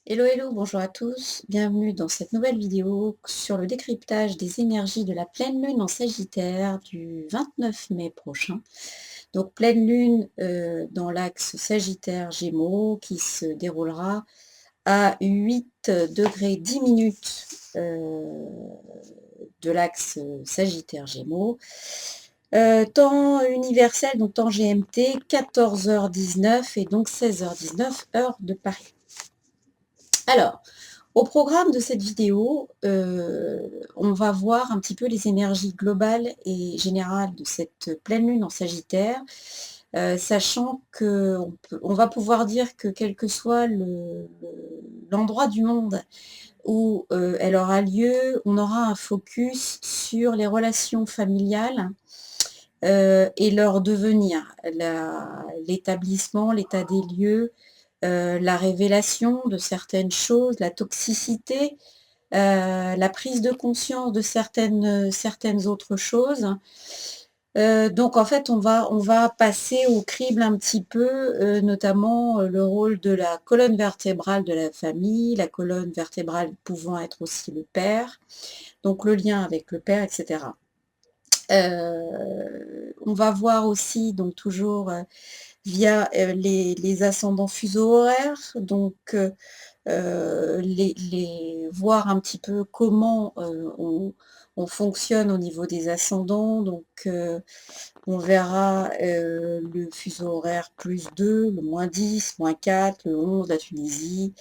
Hello, hello, bonjour à tous, bienvenue dans cette nouvelle vidéo sur le décryptage des énergies de la pleine lune en Sagittaire du 29 mai prochain. Donc pleine lune dans l'axe Sagittaire-Gémeaux qui se déroulera à 8 degrés 10 minutes de l'axe Sagittaire-Gémeaux. Temps universel, donc temps GMT, 14h19 et donc 16h19 heure de Paris. Alors, au programme de cette vidéo, on va voir un petit peu les énergies globales et générales de cette pleine lune en Sagittaire, sachant qu'on va pouvoir dire que quel que soit l'endroit du monde où elle aura lieu, on aura un focus sur les relations familiales et leur devenir, l'établissement, l'état des lieux, la révélation de certaines choses, la toxicité, la prise de conscience de certaines autres choses. Donc en fait, on va passer au crible un petit peu, notamment, le rôle de la colonne vertébrale de la famille, la colonne vertébrale pouvant être aussi le père, donc le lien avec le père et cetera. On va voir aussi donc toujours, via, les ascendants fuseaux horaires, donc voir un petit peu comment, on fonctionne au niveau des ascendants. Donc on verra, le fuseau horaire +2, le -10, -4, le 11, la Tunisie,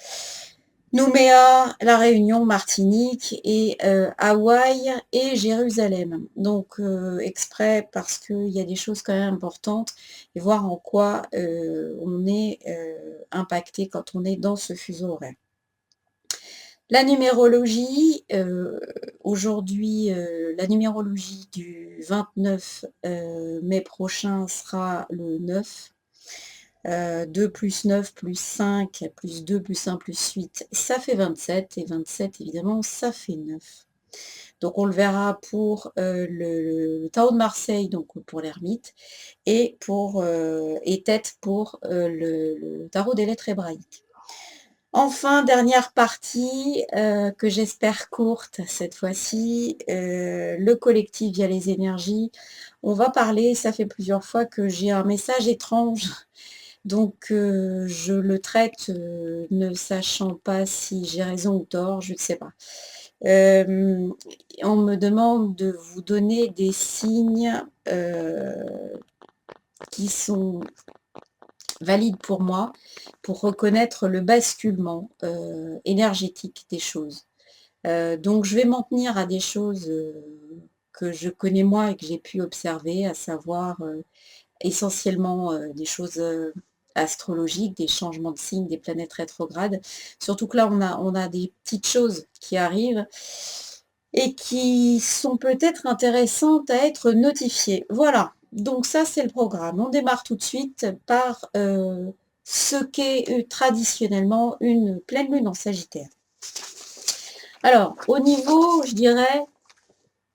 Nouméa, La Réunion, Martinique et Hawaï et Jérusalem. Donc exprès parce qu'il y a des choses quand même importantes et voir en quoi, on est, impacté quand on est dans ce fuseau horaire. La numérologie, aujourd'hui, la numérologie du 29 mai prochain sera le 9. 2 plus 9 plus 5 plus 2 plus 1 plus 8, ça fait 27 et 27 évidemment ça fait 9. Donc on le verra pour, le tarot de Marseille, donc pour l'ermite et tête pour, le tarot des lettres hébraïques. Enfin, dernière partie, que j'espère courte cette fois-ci, le collectif via les énergies. On va parler, ça fait plusieurs fois que j'ai un message étrange, donc je le traite, ne sachant pas si j'ai raison ou tort, je ne sais pas. Hem, on me demande de vous donner des signes, qui sont valides pour moi, pour reconnaître le basculement, énergétique des choses. Donc je vais m'en tenir à des choses, que je connais moi et que j'ai pu observer, à savoir, essentiellement, des choses, astrologiques, des changements de signes, des planètes rétrogrades. Surtout que là, on a des petites choses qui arrivent et qui sont peut-être intéressantes à être notifiées. Voilà, donc ça, c'est le programme. On démarre tout de suite par, ce qu'est, traditionnellement une pleine lune en Sagittaire. Alors, au niveau, je dirais,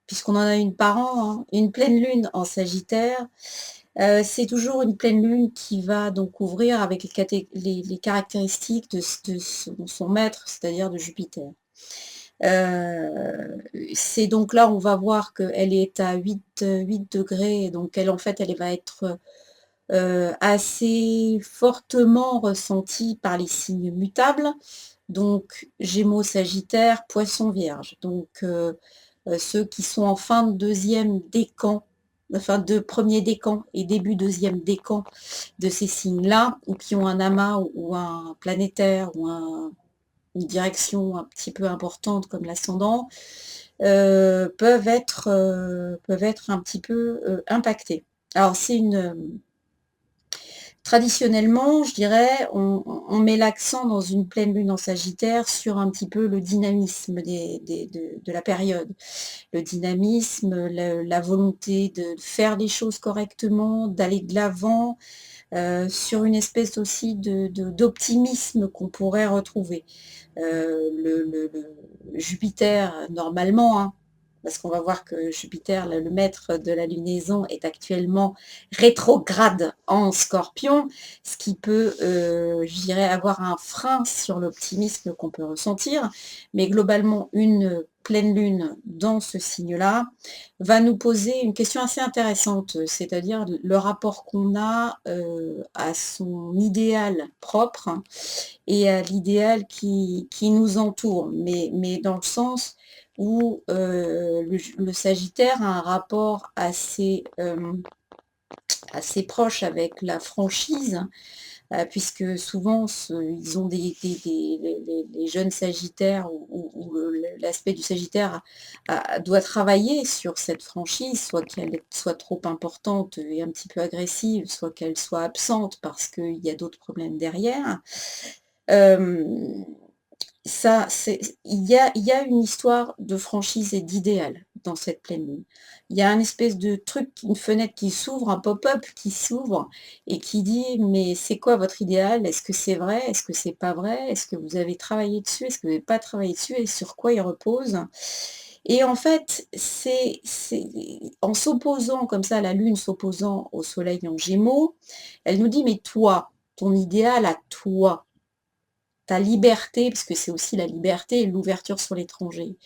puisqu'on en a une par an, hein, une pleine lune en Sagittaire, c'est toujours une pleine lune qui va donc couvrir avec les caractéristiques de son maître, c'est-à-dire de Jupiter. C'est donc là, on va voir qu'elle est à 8 degrés, donc elle, en fait, elle va être, assez fortement ressentie par les signes mutables, donc Gémeaux, Sagittaire, Poissons, Vierge. Donc ceux qui sont en fin de deuxième décan, enfin de premier décan et début deuxième décan de ces signes-là, ou qui ont un amas ou un planétaire ou une direction un petit peu importante comme l'ascendant, peuvent être un petit peu, impactés. Alors c'est traditionnellement, je dirais, on met l'accent dans une pleine lune en Sagittaire sur un petit peu le dynamisme de la période. Le dynamisme, la volonté de faire les choses correctement, d'aller de l'avant, sur une espèce aussi d'optimisme qu'on pourrait retrouver. Le Jupiter, normalement, hein, parce qu'on va voir que Jupiter, le maître de la lunaison, est actuellement rétrograde en Scorpion, ce qui peut, je dirais, avoir un frein sur l'optimisme qu'on peut ressentir. Mais globalement, une pleine lune dans ce signe-là va nous poser une question assez intéressante, c'est-à-dire le rapport qu'on a, à son idéal propre et à l'idéal qui nous entoure, mais dans le sens où le Sagittaire a un rapport assez proche avec la franchise, puisque souvent ils ont les jeunes Sagittaires où l'aspect du Sagittaire doit travailler sur cette franchise, soit qu'elle soit trop importante et un petit peu agressive, soit qu'elle soit absente parce qu'il y a d'autres problèmes derrière. Hem, Ça, il y a une histoire de franchise et d'idéal dans cette pleine lune. Il y a un espèce de truc, une fenêtre qui s'ouvre, un pop-up qui s'ouvre et qui dit: «Mais c'est quoi votre idéal? Est-ce que c'est vrai? Est-ce que c'est pas vrai? Est-ce que vous avez travaillé dessus? Est-ce que vous n'avez pas travaillé dessus? Et sur quoi il repose?» Et en fait, c'est en s'opposant comme ça, la lune s'opposant au soleil en Gémeaux, elle nous dit: «Mais toi, ton idéal à toi, ta liberté, parce que c'est aussi la liberté et l'ouverture sur l'étranger.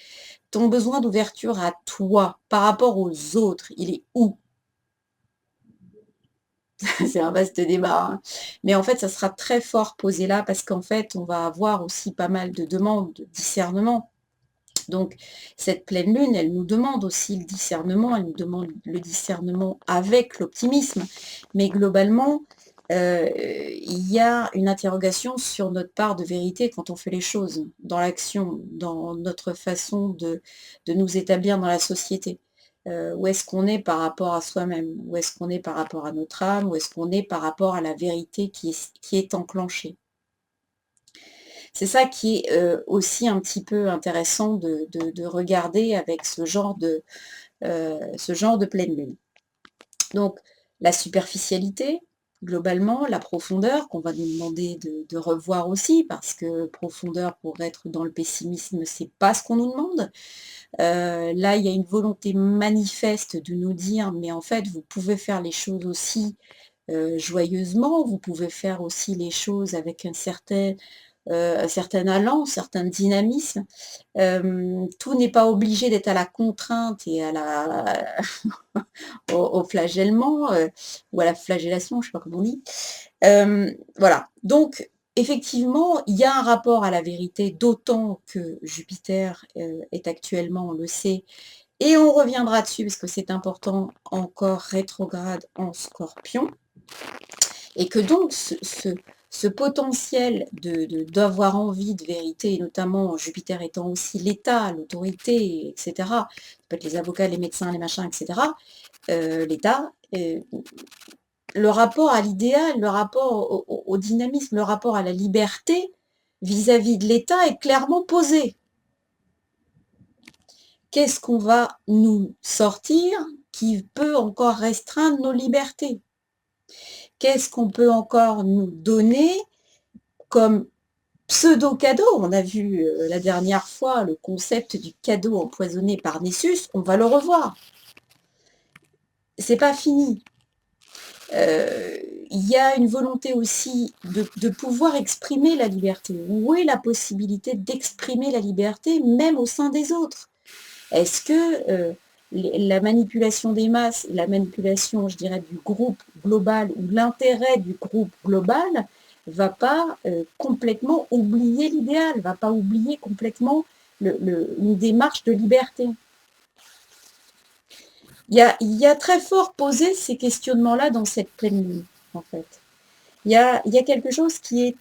Ton besoin d'ouverture à toi, par rapport aux autres, il est où?» C'est un vaste débat, hein. Mais en fait, ça sera très fort posé là, parce qu'en fait, on va avoir aussi pas mal de demandes de discernement. Donc, cette pleine lune, elle nous demande aussi le discernement, elle nous demande le discernement avec l'optimisme. Mais globalement, il y a une interrogation sur notre part de vérité quand on fait les choses, dans l'action, dans notre façon de nous établir dans la société. Où est-ce qu'on est par rapport à soi-même? Où est-ce qu'on est par rapport à notre âme? Où est-ce qu'on est par rapport à la vérité qui est enclenchée? C'est ça qui est, aussi un petit peu intéressant de regarder avec ce genre de pleine lune. Donc la superficialité, globalement, la profondeur qu'on va nous demander de revoir aussi, parce que profondeur pour être dans le pessimisme, c'est pas ce qu'on nous demande. Là, il y a une volonté manifeste de nous dire: «Mais en fait, vous pouvez faire les choses aussi, joyeusement, vous pouvez faire aussi les choses avec un certain allant, un certain dynamisme. Tout n'est pas obligé d'être à la contrainte et à la au flagellement, ou à la flagellation, je ne sais pas comment on dit. Voilà, donc effectivement, il y a un rapport à la vérité, d'autant que Jupiter, est actuellement, on le sait, et on reviendra dessus parce que c'est important, encore rétrograde en Scorpion. Et que donc ce potentiel d'avoir envie de vérité, et notamment Jupiter étant aussi l'État, l'autorité, etc., ça peut être les avocats, les médecins, les machins, etc., l'État, le rapport à l'idéal, le rapport au dynamisme, le rapport à la liberté vis-à-vis de l'État est clairement posé. Qu'est-ce qu'on va nous sortir qui peut encore restreindre nos libertés? Qu'est-ce qu'on peut encore nous donner comme pseudo-cadeau? On a vu, la dernière fois le concept du cadeau empoisonné par Nessus, on va le revoir. C'est pas fini. Il y a une volonté aussi de pouvoir exprimer la liberté. Où est la possibilité d'exprimer la liberté même au sein des autres? Est-ce que, la manipulation des masses, la manipulation, je dirais, du groupe global ou l'intérêt du groupe global va pas, complètement oublier l'idéal, va pas oublier complètement une démarche de liberté? Il y a très fort posé ces questionnements-là dans cette pleine lune, en fait. Il y a quelque chose qui est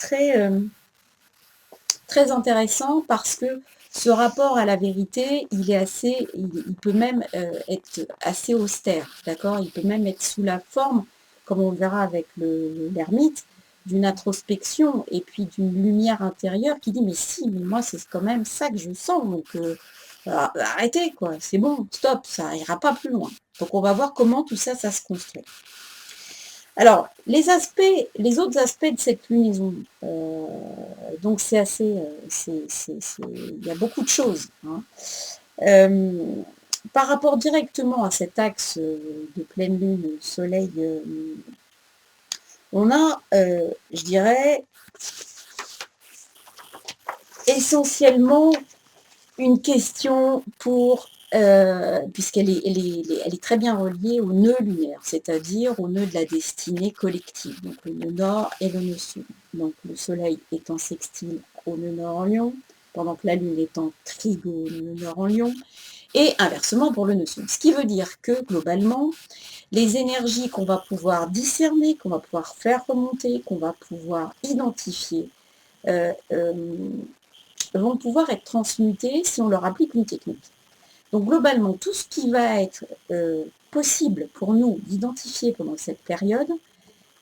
très intéressant, parce que ce rapport à la vérité, il peut même être assez austère, d'accord? Il peut même être sous la forme, comme on le verra avec l'ermite, d'une introspection et puis d'une lumière intérieure qui dit: «Mais si, mais moi c'est quand même ça que je sens, donc arrêtez quoi, c'est bon, stop, ça ira pas plus loin». Donc on va voir comment tout ça, ça se construit. Alors, les autres aspects de cette lunaison, donc c'est assez, il y a beaucoup de choses, hein. Hem, par rapport directement à cet axe de pleine lune, soleil, on a, je dirais, essentiellement une question pour, puisqu'elle est, elle est très bien reliée au nœud lunaire, c'est-à-dire au nœud de la destinée collective, donc le nœud nord et le nœud sud. Donc le soleil est en sextile au nœud nord en lion, pendant que la lune est en trigo au nœud nord en lion, et inversement pour le nœud sud. Ce qui veut dire que, globalement, les énergies qu'on va pouvoir discerner, qu'on va pouvoir faire remonter, qu'on va pouvoir identifier, euh, euh, vont pouvoir être transmutées si on leur applique une technique. Donc globalement, tout ce qui va être possible pour nous d'identifier pendant cette période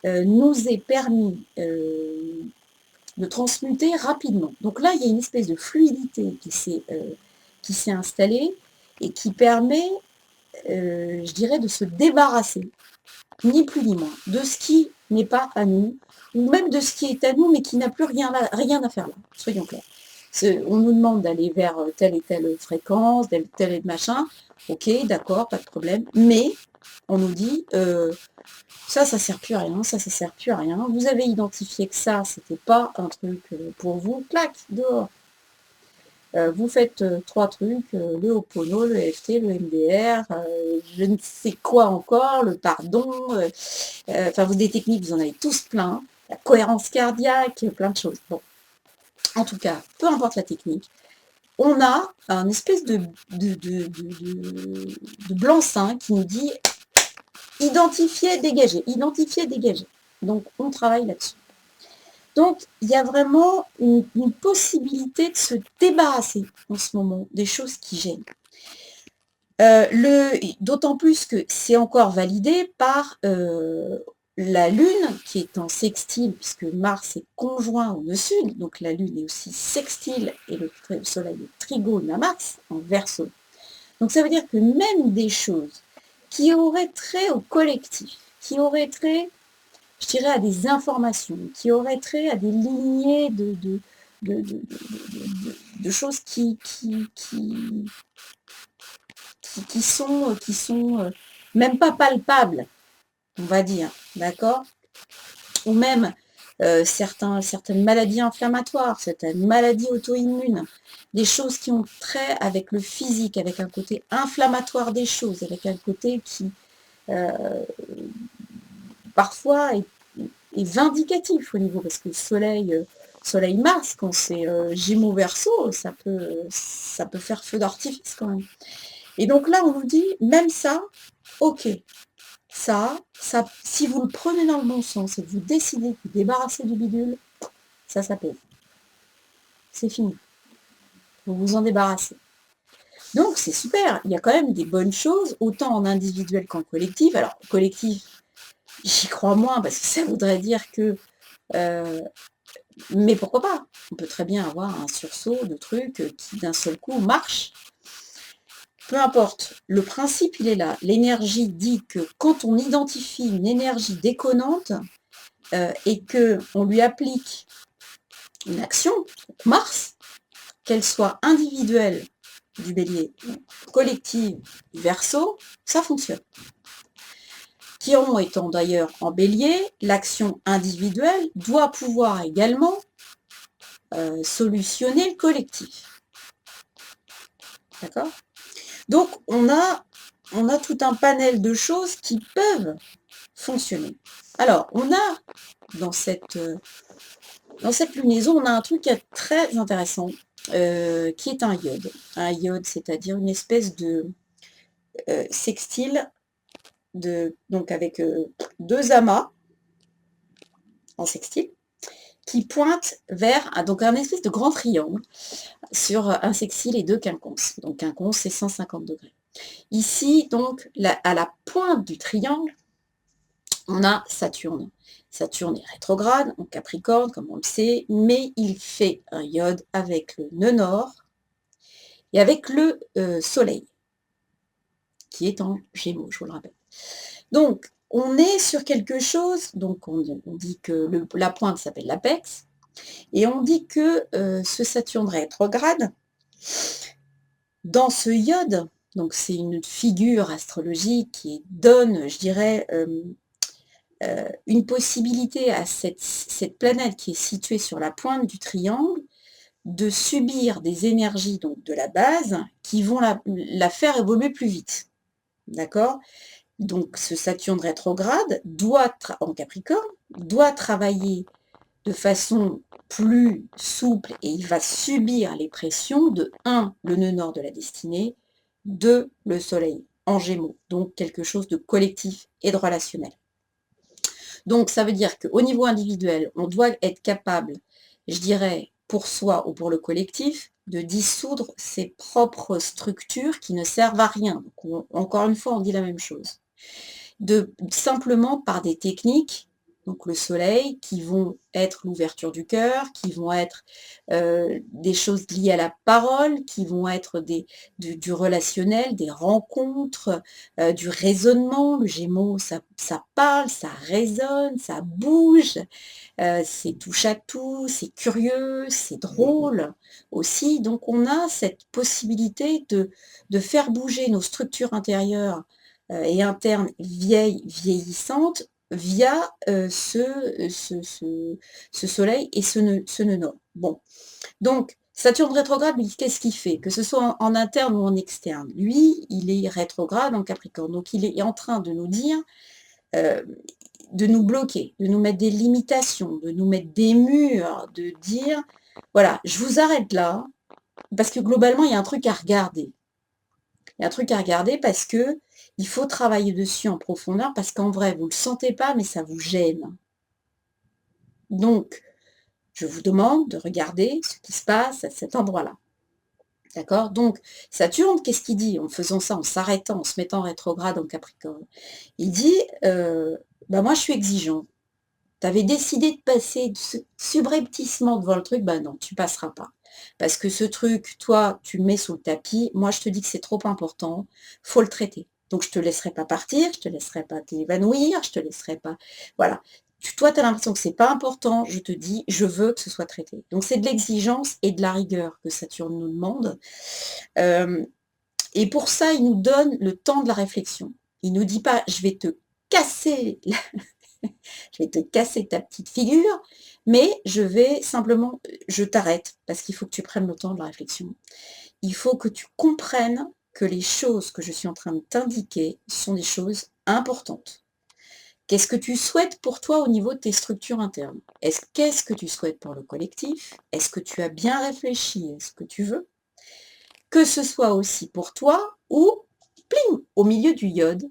nous est permis de transmuter rapidement. Donc là, il y a une espèce de fluidité qui s'est installée et qui permet, je dirais, de se débarrasser, ni plus ni moins, de ce qui n'est pas à nous, ou même de ce qui est à nous, mais qui n'a plus rien à faire là, soyons clairs. On nous demande d'aller vers telle et telle fréquence, tel et machin, ok, d'accord, pas de problème, mais on nous dit, ça sert plus à rien, ça sert plus à rien, vous avez identifié que ça, c'était pas un truc pour vous, clac, dehors. Vous faites 3 trucs, le Ho'opono, le EFT, le MDR, je ne sais quoi encore, le pardon, enfin vous des techniques, vous en avez tous plein, la cohérence cardiaque, plein de choses. Bon, en tout cas, peu importe la technique, on a un espèce de blanc-seing qui nous dit identifier, dégager, identifier, dégager. Donc on travaille là-dessus. Donc, il y a vraiment une possibilité de se débarrasser en ce moment des choses qui gênent. D'autant plus que c'est encore validé par la Lune qui est en sextile, puisque Mars est conjoint au nœud sud, donc la Lune est aussi sextile et le Soleil est trigone à Mars, en Verseau. Donc ça veut dire que même des choses qui auraient trait au collectif, qui auraient trait, je dirais, à des informations, qui auraient trait à des lignées de choses qui sont même pas palpables, on va dire, d'accord? Ou même certaines maladies inflammatoires, certaines maladies auto-immunes, des choses qui ont trait avec le physique, avec un côté inflammatoire des choses, avec un côté qui parfois est vindicatif au niveau, parce que Soleil Mars, quand c'est Gémeaux Verseau, ça peut faire feu d'artifice quand même. Et donc là, on nous dit, même ça, ok, ça, si vous le prenez dans le bon sens et que vous décidez de vous débarrasser du bidule, ça pèse. C'est fini. Vous vous en débarrassez. Donc c'est super, il y a quand même des bonnes choses, autant en individuel qu'en collectif. Alors, collectif, j'y crois moins, parce que ça voudrait dire que... mais pourquoi pas? On peut très bien avoir un sursaut de trucs qui d'un seul coup marchent. Peu importe, le principe il est là. L'énergie dit que quand on identifie une énergie déconnante et qu'on lui applique une action, Mars, qu'elle soit individuelle du Bélier, collective du Verseau, ça fonctionne. Chiron étant d'ailleurs en Bélier, l'action individuelle doit pouvoir également solutionner le collectif. D'accord? Donc, on a tout un panel de choses qui peuvent fonctionner. Alors, on a, dans cette lunaison, on a un truc qui est très intéressant, qui est un iode. Un iode, c'est-à-dire une espèce de sextile, donc avec 2 amas en sextile, qui pointent vers donc un espèce de grand triangle sur un sextile et 2 quinconces. Donc quinconce, c'est 150 degrés. Ici, donc, à la pointe du triangle, on a Saturne. Saturne est rétrograde, en Capricorne, comme on le sait, mais il fait un iode avec le nœud nord et avec le Soleil, qui est en Gémeaux, je vous le rappelle. Donc, on est sur quelque chose, donc on dit que la pointe s'appelle l'apex, et on dit que ce Saturne rétrograde, dans ce iode, Donc c'est une figure astrologique qui donne, je dirais, une possibilité à cette planète qui est située sur la pointe du triangle, de subir des énergies donc de la base, qui vont la faire évoluer plus vite. D'accord? Donc ce Saturne rétrograde en Capricorne, doit travailler de façon plus souple et il va subir les pressions de 1, le nœud nord de la destinée, 2, le soleil en Gémeaux, donc quelque chose de collectif et de relationnel. Donc ça veut dire qu'au niveau individuel, on doit être capable, je dirais, pour soi ou pour le collectif, de dissoudre ses propres structures qui ne servent à rien. Donc encore une fois, on dit la même chose. Simplement par des techniques, donc le soleil, qui vont être l'ouverture du cœur, qui vont être des choses liées à la parole, qui vont être du relationnel, des rencontres, du raisonnement. Le Gémeaux, ça parle, ça résonne, ça bouge, c'est touche à tout, c'est curieux, c'est drôle aussi. Donc on a cette possibilité de faire bouger nos structures intérieures et internes vieillissantes via ce soleil et ce nœud nord. Bon, donc Saturne rétrograde, lui, qu'est-ce qu'il fait? Que ce soit en interne ou en externe. Lui, il est rétrograde en Capricorne, donc il est en train de nous dire, euh, de nous bloquer, de nous mettre des limitations, de nous mettre des murs, de dire, voilà, je vous arrête là, parce que globalement, il y a un truc à regarder. Il y a un truc à regarder parce que il faut travailler dessus en profondeur parce qu'en vrai, vous ne le sentez pas, mais ça vous gêne. Donc, je vous demande de regarder ce qui se passe à cet endroit-là. D'accord? Donc, Saturne, qu'est-ce qu'il dit en faisant ça, en s'arrêtant, en se mettant en rétrograde en Capricorne? Il dit, bah moi je suis exigeant. Tu avais décidé de passer subrepticement devant le truc, bah non, tu passeras pas. Parce que ce truc, toi, tu le mets sous le tapis, moi je te dis que c'est trop important, faut le traiter. Donc je te laisserai pas partir, je te laisserai pas t'évanouir, je te laisserai pas. Voilà. Toi, tu as l'impression que c'est pas important, je te dis, je veux que ce soit traité. Donc c'est de l'exigence et de la rigueur que Saturne nous demande. Euh, et pour ça, il nous donne le temps de la réflexion. Il nous dit pas, je vais te casser je vais te casser ta petite figure, mais je t'arrête parce qu'il faut que tu prennes le temps de la réflexion. Il faut que tu comprennes que les choses que je suis en train de t'indiquer sont des choses importantes. Qu'est-ce que tu souhaites pour toi au niveau de tes structures internes? Qu'est-ce que tu souhaites pour le collectif? Est-ce que tu as bien réfléchi à ce que tu veux? Que ce soit aussi pour toi ou, pling, au milieu du iode,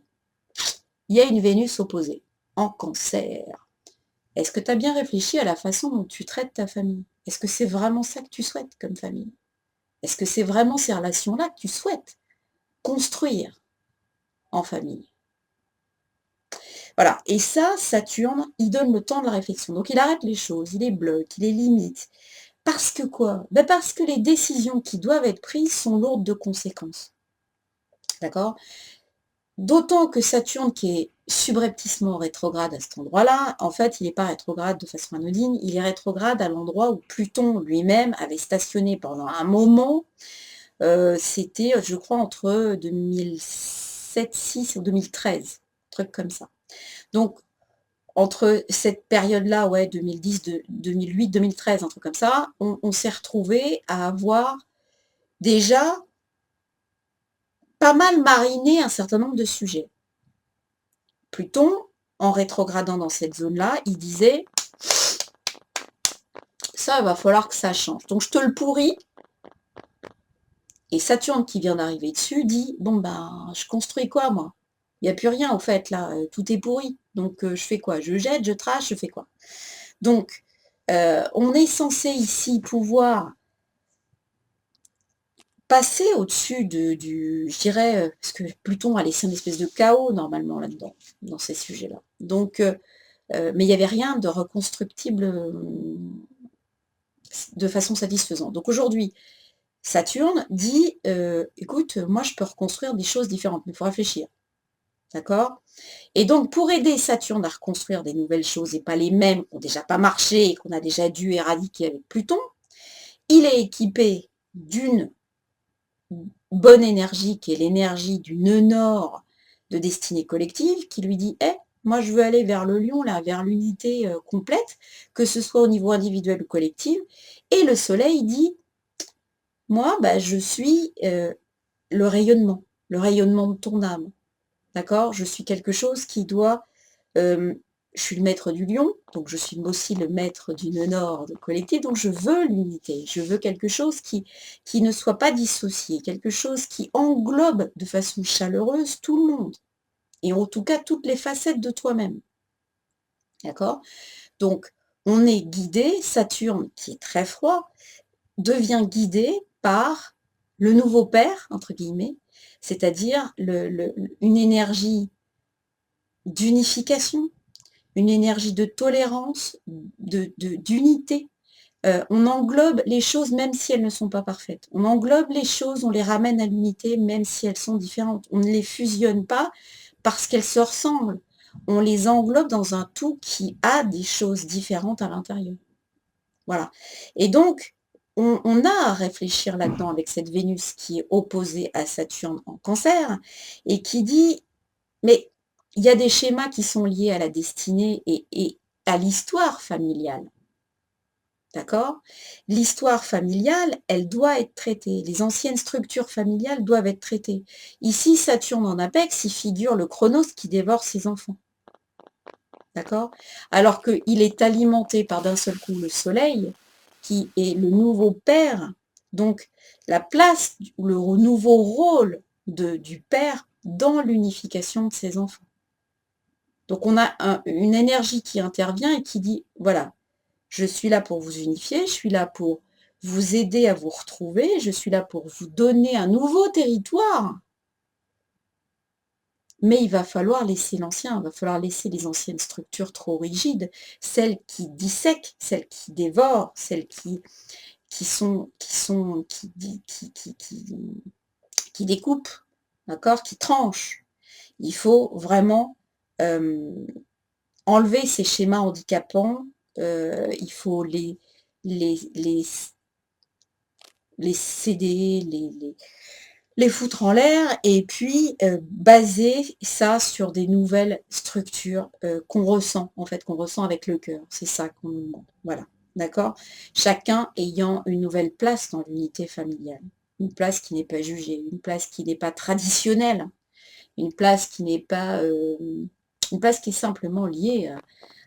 il y a une Vénus opposée, en Cancer. Est-ce que tu as bien réfléchi à la façon dont tu traites ta famille? Est-ce que c'est vraiment ça que tu souhaites comme famille? Est-ce que c'est vraiment ces relations-là que tu souhaites construire en famille? Voilà. Et ça, Saturne, il donne le temps de la réflexion. Donc il arrête les choses, il les bloque, il les limite. Parce que quoi? Ben parce que les décisions qui doivent être prises sont lourdes de conséquences. D'accord? D'autant que Saturne, qui est subrepticement rétrograde à cet endroit-là, en fait, il n'est pas rétrograde de façon anodine, il est rétrograde à l'endroit où Pluton lui-même avait stationné pendant un moment. C'était, je crois, entre 2007-6 et 2013, un truc comme ça. Donc, entre cette période-là, ouais, 2010, 2008, 2013, un truc comme ça, on s'est retrouvé à avoir déjà pas mal mariné un certain nombre de sujets. Pluton, en rétrogradant dans cette zone-là, il disait ça, il va falloir que ça change. Donc je te le pourris. Et Saturne qui vient d'arriver dessus dit bon ben je construis quoi moi? Il n'y a plus rien en fait là, tout est pourri. Donc je fais quoi? Je jette, je trash, je fais quoi? Donc on est censé ici pouvoir passer au-dessus je dirais, parce que Pluton a laissé une espèce de chaos normalement là-dedans, dans ces sujets-là. Donc mais il n'y avait rien de reconstructible de façon satisfaisante. Donc aujourd'hui, Saturne dit écoute, moi je peux reconstruire des choses différentes, mais il faut réfléchir. D'accord? Et donc pour aider Saturne à reconstruire des nouvelles choses et pas les mêmes qui n'ont déjà pas marché et qu'on a déjà dû éradiquer avec Pluton, il est équipé bonne énergie, qui est l'énergie du nœud nord de destinée collective, qui lui dit « Eh, moi je veux aller vers le lion, là, vers l'unité complète, que ce soit au niveau individuel ou collectif. » Et le soleil dit « Moi, bah, je suis le rayonnement de ton âme. D'accord? Je suis quelque chose qui doit je suis le maître du lion, donc je suis aussi le maître du nœud nord de collectif, donc je veux l'unité, je veux quelque chose qui ne soit pas dissocié, quelque chose qui englobe de façon chaleureuse tout le monde, et en tout cas toutes les facettes de toi-même. D'accord? Donc on est guidé, Saturne, qui est très froid, devient guidé par le nouveau père, entre guillemets, c'est-à-dire une énergie d'unification, une énergie de tolérance, d'unité. On englobe les choses même si elles ne sont pas parfaites. On englobe les choses, on les ramène à l'unité même si elles sont différentes. On ne les fusionne pas parce qu'elles se ressemblent. On les englobe dans un tout qui a des choses différentes à l'intérieur. Voilà. Et donc, on a à réfléchir là-dedans avec cette Vénus qui est opposée à Saturne en Cancer et qui dit, mais il y a des schémas qui sont liés à la destinée et à l'histoire familiale. D'accord? L'histoire familiale, elle doit être traitée. Les anciennes structures familiales doivent être traitées. Ici, Saturne en apex, il figure le Chronos qui dévore ses enfants. D'accord? Alors qu'il est alimenté par d'un seul coup le Soleil, qui est le nouveau père. Donc, la place, le nouveau rôle du père dans l'unification de ses enfants. Donc, on a une énergie qui intervient et qui dit, voilà, je suis là pour vous unifier, je suis là pour vous aider à vous retrouver, je suis là pour vous donner un nouveau territoire. Mais il va falloir laisser l'ancien, il va falloir laisser les anciennes structures trop rigides, celles qui dissèquent, celles qui dévorent, celles qui découpent, d'accord, qui tranchent. Il faut vraiment enlever ces schémas handicapants, il faut les, les, les céder, les foutre en l'air et puis baser ça sur des nouvelles structures qu'on ressent, en fait, qu'on ressent avec le cœur. C'est ça qu'on nous demande. Voilà, d'accord? Chacun ayant une nouvelle place dans l'unité familiale. Une place qui n'est pas jugée, une place qui n'est pas traditionnelle, une place qui n'est pas... une place qui est simplement liée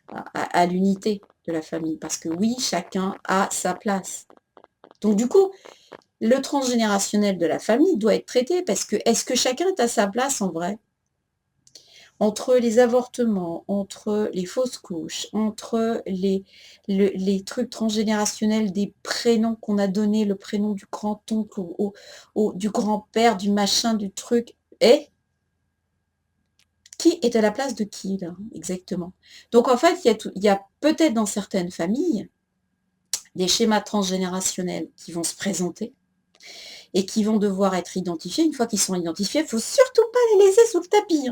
à l'unité de la famille. Parce que oui, chacun a sa place. Donc du coup, le transgénérationnel de la famille doit être traité parce que est-ce que chacun est à sa place en vrai? Entre les avortements, entre les fausses couches, entre les trucs transgénérationnels des prénoms qu'on a donnés, le prénom du grand-oncle, du grand-père, du machin, du truc, et qui est à la place de qui là, exactement? Donc en fait, il y a peut-être dans certaines familles des schémas transgénérationnels qui vont se présenter et qui vont devoir être identifiés. Une fois qu'ils sont identifiés, il ne faut surtout pas les laisser sous le tapis.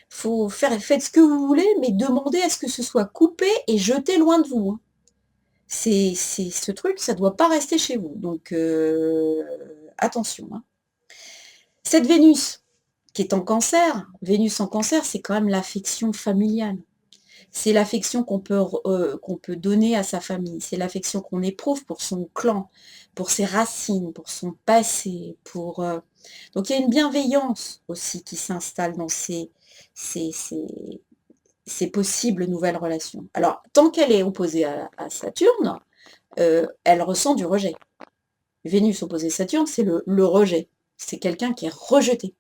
Faut faites ce que vous voulez, mais demandez à ce que ce soit coupé et jeté loin de vous. C'est ce truc, ça ne doit pas rester chez vous. Donc attention. Cette Vénus, qui est en cancer, Vénus en cancer, c'est quand même l'affection familiale. C'est l'affection qu'on peut donner à sa famille. C'est l'affection qu'on éprouve pour son clan, pour ses racines, pour son passé. Donc il y a une bienveillance aussi qui s'installe dans ces, ces- ces possibles nouvelles relations. Alors, tant qu'elle est opposée à Saturne, elle ressent du rejet. Vénus opposée à Saturne, c'est le rejet. C'est quelqu'un qui est rejeté.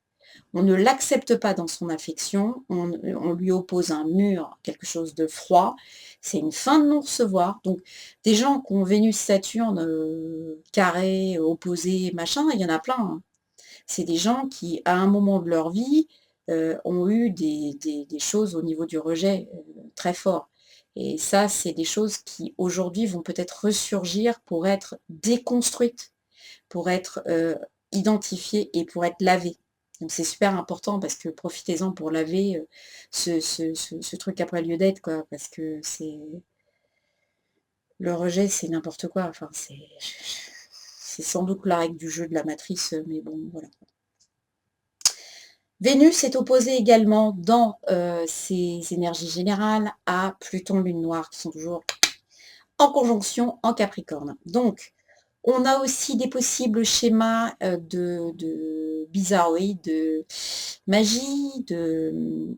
On ne l'accepte pas dans son affection, on lui oppose un mur, quelque chose de froid, c'est une fin de non-recevoir. Donc des gens qui ont Vénus-Saturne carré, opposé, machin, il y en a plein. Hein. C'est des gens qui, à un moment de leur vie, ont eu des choses au niveau du rejet très fort. Et ça, c'est des choses qui, aujourd'hui, vont peut-être ressurgir pour être déconstruites, pour être identifiées et pour être lavées. Donc c'est super important parce que profitez-en pour laver ce truc qui n'a pas lieu d'être, quoi, parce que c'est... Le rejet, c'est n'importe quoi. Enfin, c'est sans doute la règle du jeu de la matrice, mais bon, voilà. Vénus est opposée également dans ses énergies générales à Pluton, Lune noire, qui sont toujours en conjonction en Capricorne. Donc, on a aussi des possibles schémas de bizarrerie, de magie, de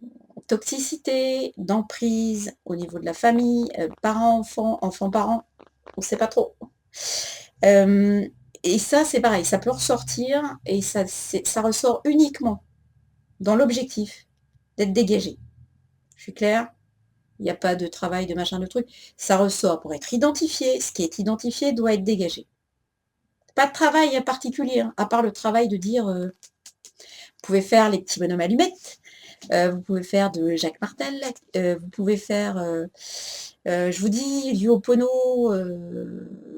toxicité, d'emprise au niveau de la famille, parents-enfants, enfants-parents, on ne sait pas trop. Et ça, c'est pareil, ça peut ressortir et ça ressort uniquement dans l'objectif d'être dégagé. Je suis claire? Il n'y a pas de travail, de machin, de truc. Ça ressort pour être identifié. Ce qui est identifié doit être dégagé. Pas de travail particulier, hein, à part le travail de dire, vous pouvez faire les petits bonhommes allumettes, vous pouvez faire de Jacques Martel, vous pouvez faire, je vous dis, du Ho'opono,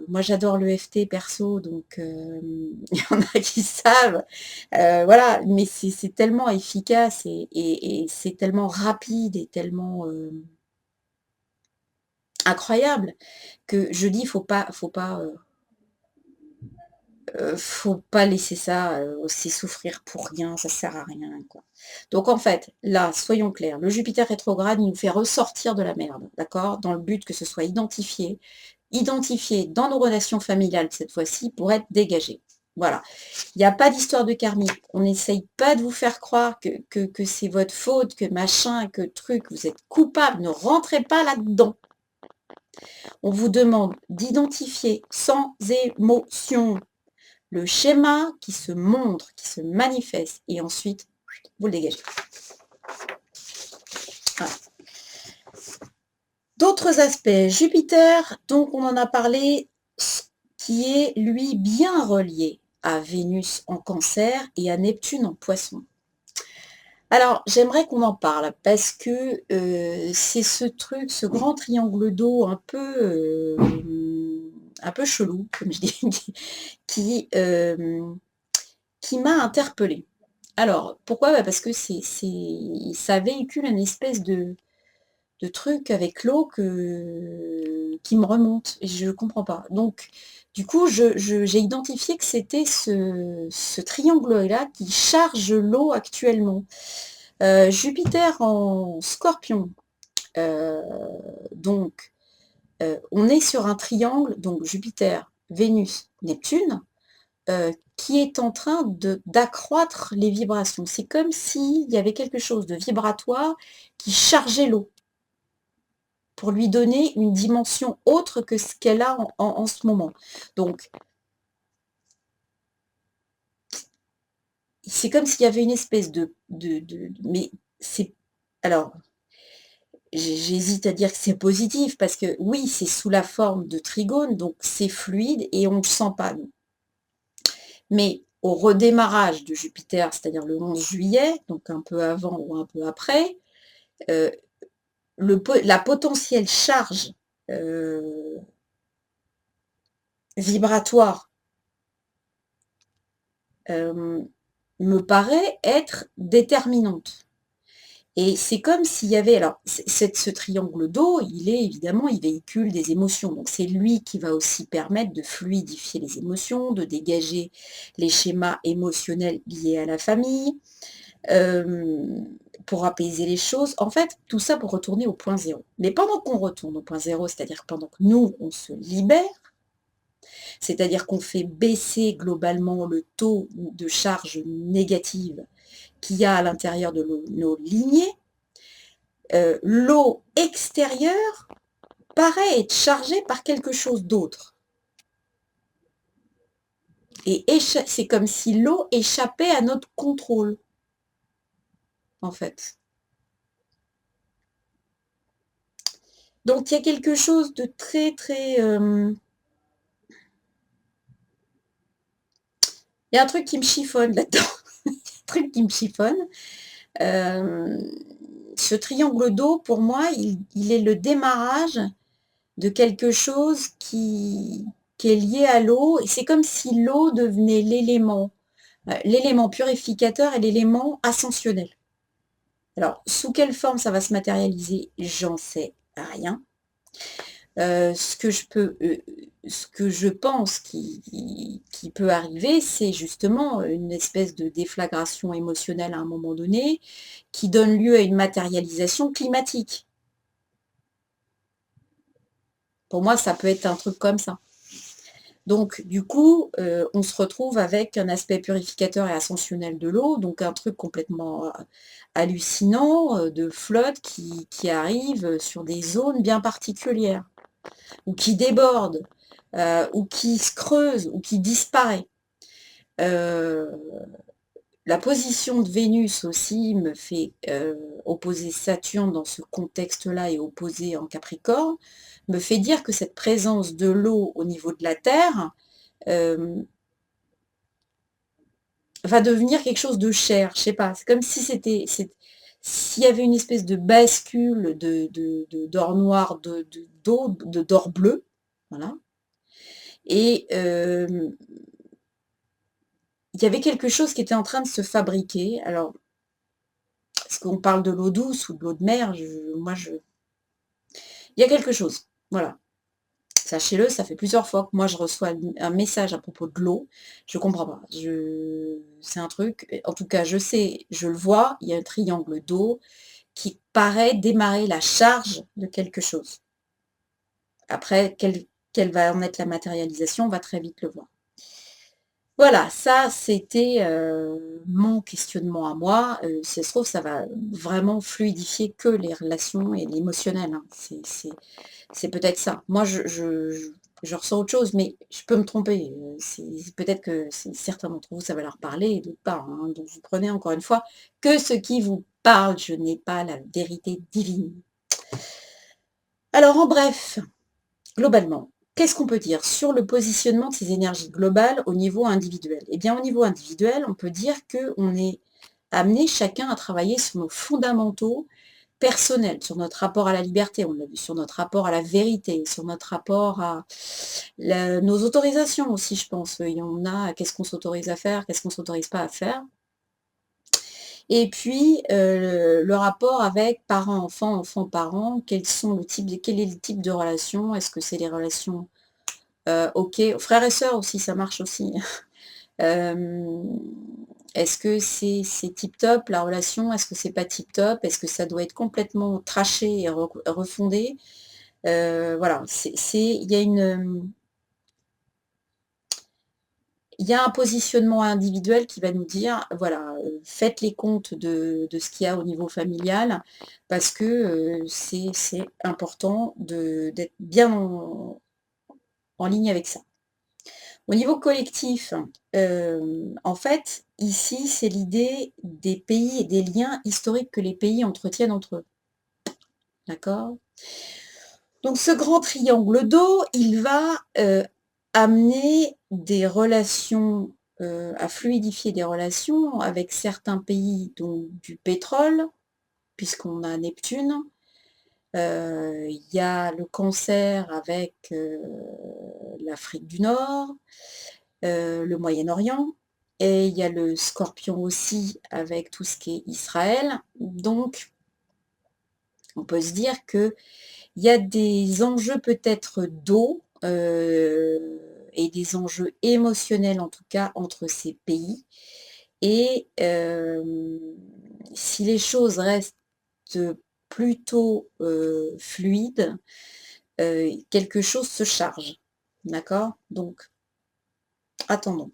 moi j'adore le l'EFT perso, donc il y en a qui savent, voilà, mais c'est tellement efficace et c'est tellement rapide et tellement, incroyable que je dis: faut pas laisser ça, aussi souffrir pour rien, ça sert à rien, quoi. Donc en fait, là, soyons clairs, le Jupiter rétrograde, il nous fait ressortir de la merde, d'accord? Dans le but que ce soit identifié dans nos relations familiales cette fois-ci pour être dégagé. Voilà. Il n'y a pas d'histoire de karmique. On n'essaye pas de vous faire croire que c'est votre faute, que machin, que truc, vous êtes coupable, ne rentrez pas là-dedans. On vous demande d'identifier sans émotion le schéma qui se montre, qui se manifeste, et ensuite, vous le dégagez. Voilà. D'autres aspects. Jupiter, donc on en a parlé, qui est, lui, bien relié à Vénus en Cancer et à Neptune en Poisson. Alors, j'aimerais qu'on en parle parce que c'est ce truc, ce grand triangle d'eau un peu chelou, comme je dis, qui, qui m'a interpellée. Alors, pourquoi? Bah, parce que ça véhicule une espèce de truc avec l'eau qui me remonte et je ne comprends pas. Donc, du coup, j'ai identifié que c'était ce triangle-là qui charge l'eau actuellement. Jupiter en Scorpion, heu, donc on est sur un triangle, donc Jupiter, Vénus, Neptune, qui est en train d'accroître les vibrations. C'est comme s'il y avait quelque chose de vibratoire qui chargeait l'eau, pour lui donner une dimension autre que ce qu'elle a en ce moment. Donc c'est comme s'il y avait une espèce mais c'est alors j'hésite à dire que c'est positif parce que oui, c'est sous la forme de trigone, donc c'est fluide et on ne le sent pas, nous. Mais au redémarrage de Jupiter, c'est-à-dire le 11 juillet, donc un peu avant ou un peu après, heu, la potentielle charge, heu, vibratoire, me paraît être déterminante. Et c'est comme s'il y avait alors ce triangle d'eau, il véhicule des émotions, donc c'est lui qui va aussi permettre de fluidifier les émotions, de dégager les schémas émotionnels liés à la famille, pour apaiser les choses. En fait, tout ça pour retourner au point zéro. Mais pendant qu'on retourne au point zéro, c'est-à-dire pendant que nous, on se libère, c'est-à-dire qu'on fait baisser globalement le taux de charge négative qu'il y a à l'intérieur de nos lignées, l'eau extérieure paraît être chargée par quelque chose d'autre. Et c'est comme si l'eau échappait à notre contrôle, en fait. Donc il y a quelque chose de très, très, il y a un truc qui me chiffonne là-dedans. Il y a un truc qui me chiffonne. Hem, Ce triangle d'eau, pour moi, il est le démarrage de quelque chose qui est lié à l'eau et c'est comme si l'eau devenait l'élément purificateur et l'élément ascensionnel. Alors, sous quelle forme ça va se matérialiser? J'en sais rien. Ce que je pense qui peut arriver, c'est justement une espèce de déflagration émotionnelle à un moment donné, qui donne lieu à une matérialisation climatique. Pour moi, ça peut être un truc comme ça. Donc du coup, on se retrouve avec un aspect purificateur et ascensionnel de l'eau, donc un truc complètement, hallucinant, de flotte qui arrive, sur des zones bien particulières, ou qui déborde, ou qui se creuse, ou qui disparaît. Heu, la position de Vénus aussi me fait, opposer Saturne dans ce contexte-là et opposé en Capricorne, me fait dire que cette présence de l'eau au niveau de la Terre, hem, va devenir quelque chose de cher. Je sais pas, c'est comme si s'il y avait une espèce de bascule d'or noir, d'eau, d'or bleu, voilà, et il y avait quelque chose qui était en train de se fabriquer. Alors, est-ce qu'on parle de l'eau douce ou de l'eau de mer? Il y a quelque chose, voilà. Sachez-le, ça fait plusieurs fois que moi je reçois un message à propos de l'eau, je comprends pas. C'est un truc, en tout cas je sais, je le vois, il y a un triangle d'eau qui paraît démarrer la charge de quelque chose. Après, quelle va en être la matérialisation, on va très vite le voir. Voilà, ça c'était, mon questionnement à moi, si ça se trouve ça va vraiment fluidifier que les relations et l'émotionnel, hein. C'est peut-être ça. Moi je ressens autre chose, mais je peux me tromper, c'est peut-être que certains d'entre vous ça va leur parler et d'autres pas, hein, donc vous prenez encore une fois que ce qui vous parle, je n'ai pas la vérité divine. Alors en bref, globalement, qu'est-ce qu'on peut dire sur le positionnement de ces énergies globales au niveau individuel? Eh bien, au niveau individuel, on peut dire qu'on est amené chacun à travailler sur nos fondamentaux personnels, sur notre rapport à la liberté, on l'a vu, sur notre rapport à la vérité, sur notre rapport à nos autorisations aussi, je pense. Il y en a, qu'est-ce qu'on s'autorise à faire, qu'est-ce qu'on ne s'autorise pas à faire. Et puis, le rapport avec parents-enfants, enfants-parents, quel est le type de relation? Est-ce que c'est les relations OK, frères et sœurs aussi, ça marche aussi. Hem, est-ce que c'est tip top la relation? Est-ce que c'est pas tip top? Est-ce que ça doit être complètement trashé et refondé? Voilà, il y a il y a un positionnement individuel qui va nous dire: «Voilà, faites les comptes de ce qu'il y a au niveau familial parce que, c'est important d'être bien en ligne avec ça». Au niveau collectif, en fait, ici, c'est l'idée des pays et des liens historiques que les pays entretiennent entre eux. D'accord? Donc ce grand triangle d'eau, il va, amener des relations, à fluidifier des relations avec certains pays, donc du pétrole, puisqu'on a Neptune. Il y a le Cancer avec, l'Afrique du Nord. Le Moyen-Orient, et il y a le Scorpion aussi avec tout ce qui est Israël. Donc on peut se dire qu'il y a des enjeux peut-être d'eau, et des enjeux émotionnels en tout cas entre ces pays, et si les choses restent plutôt, fluides, quelque chose se charge. D'accord? Donc attendons.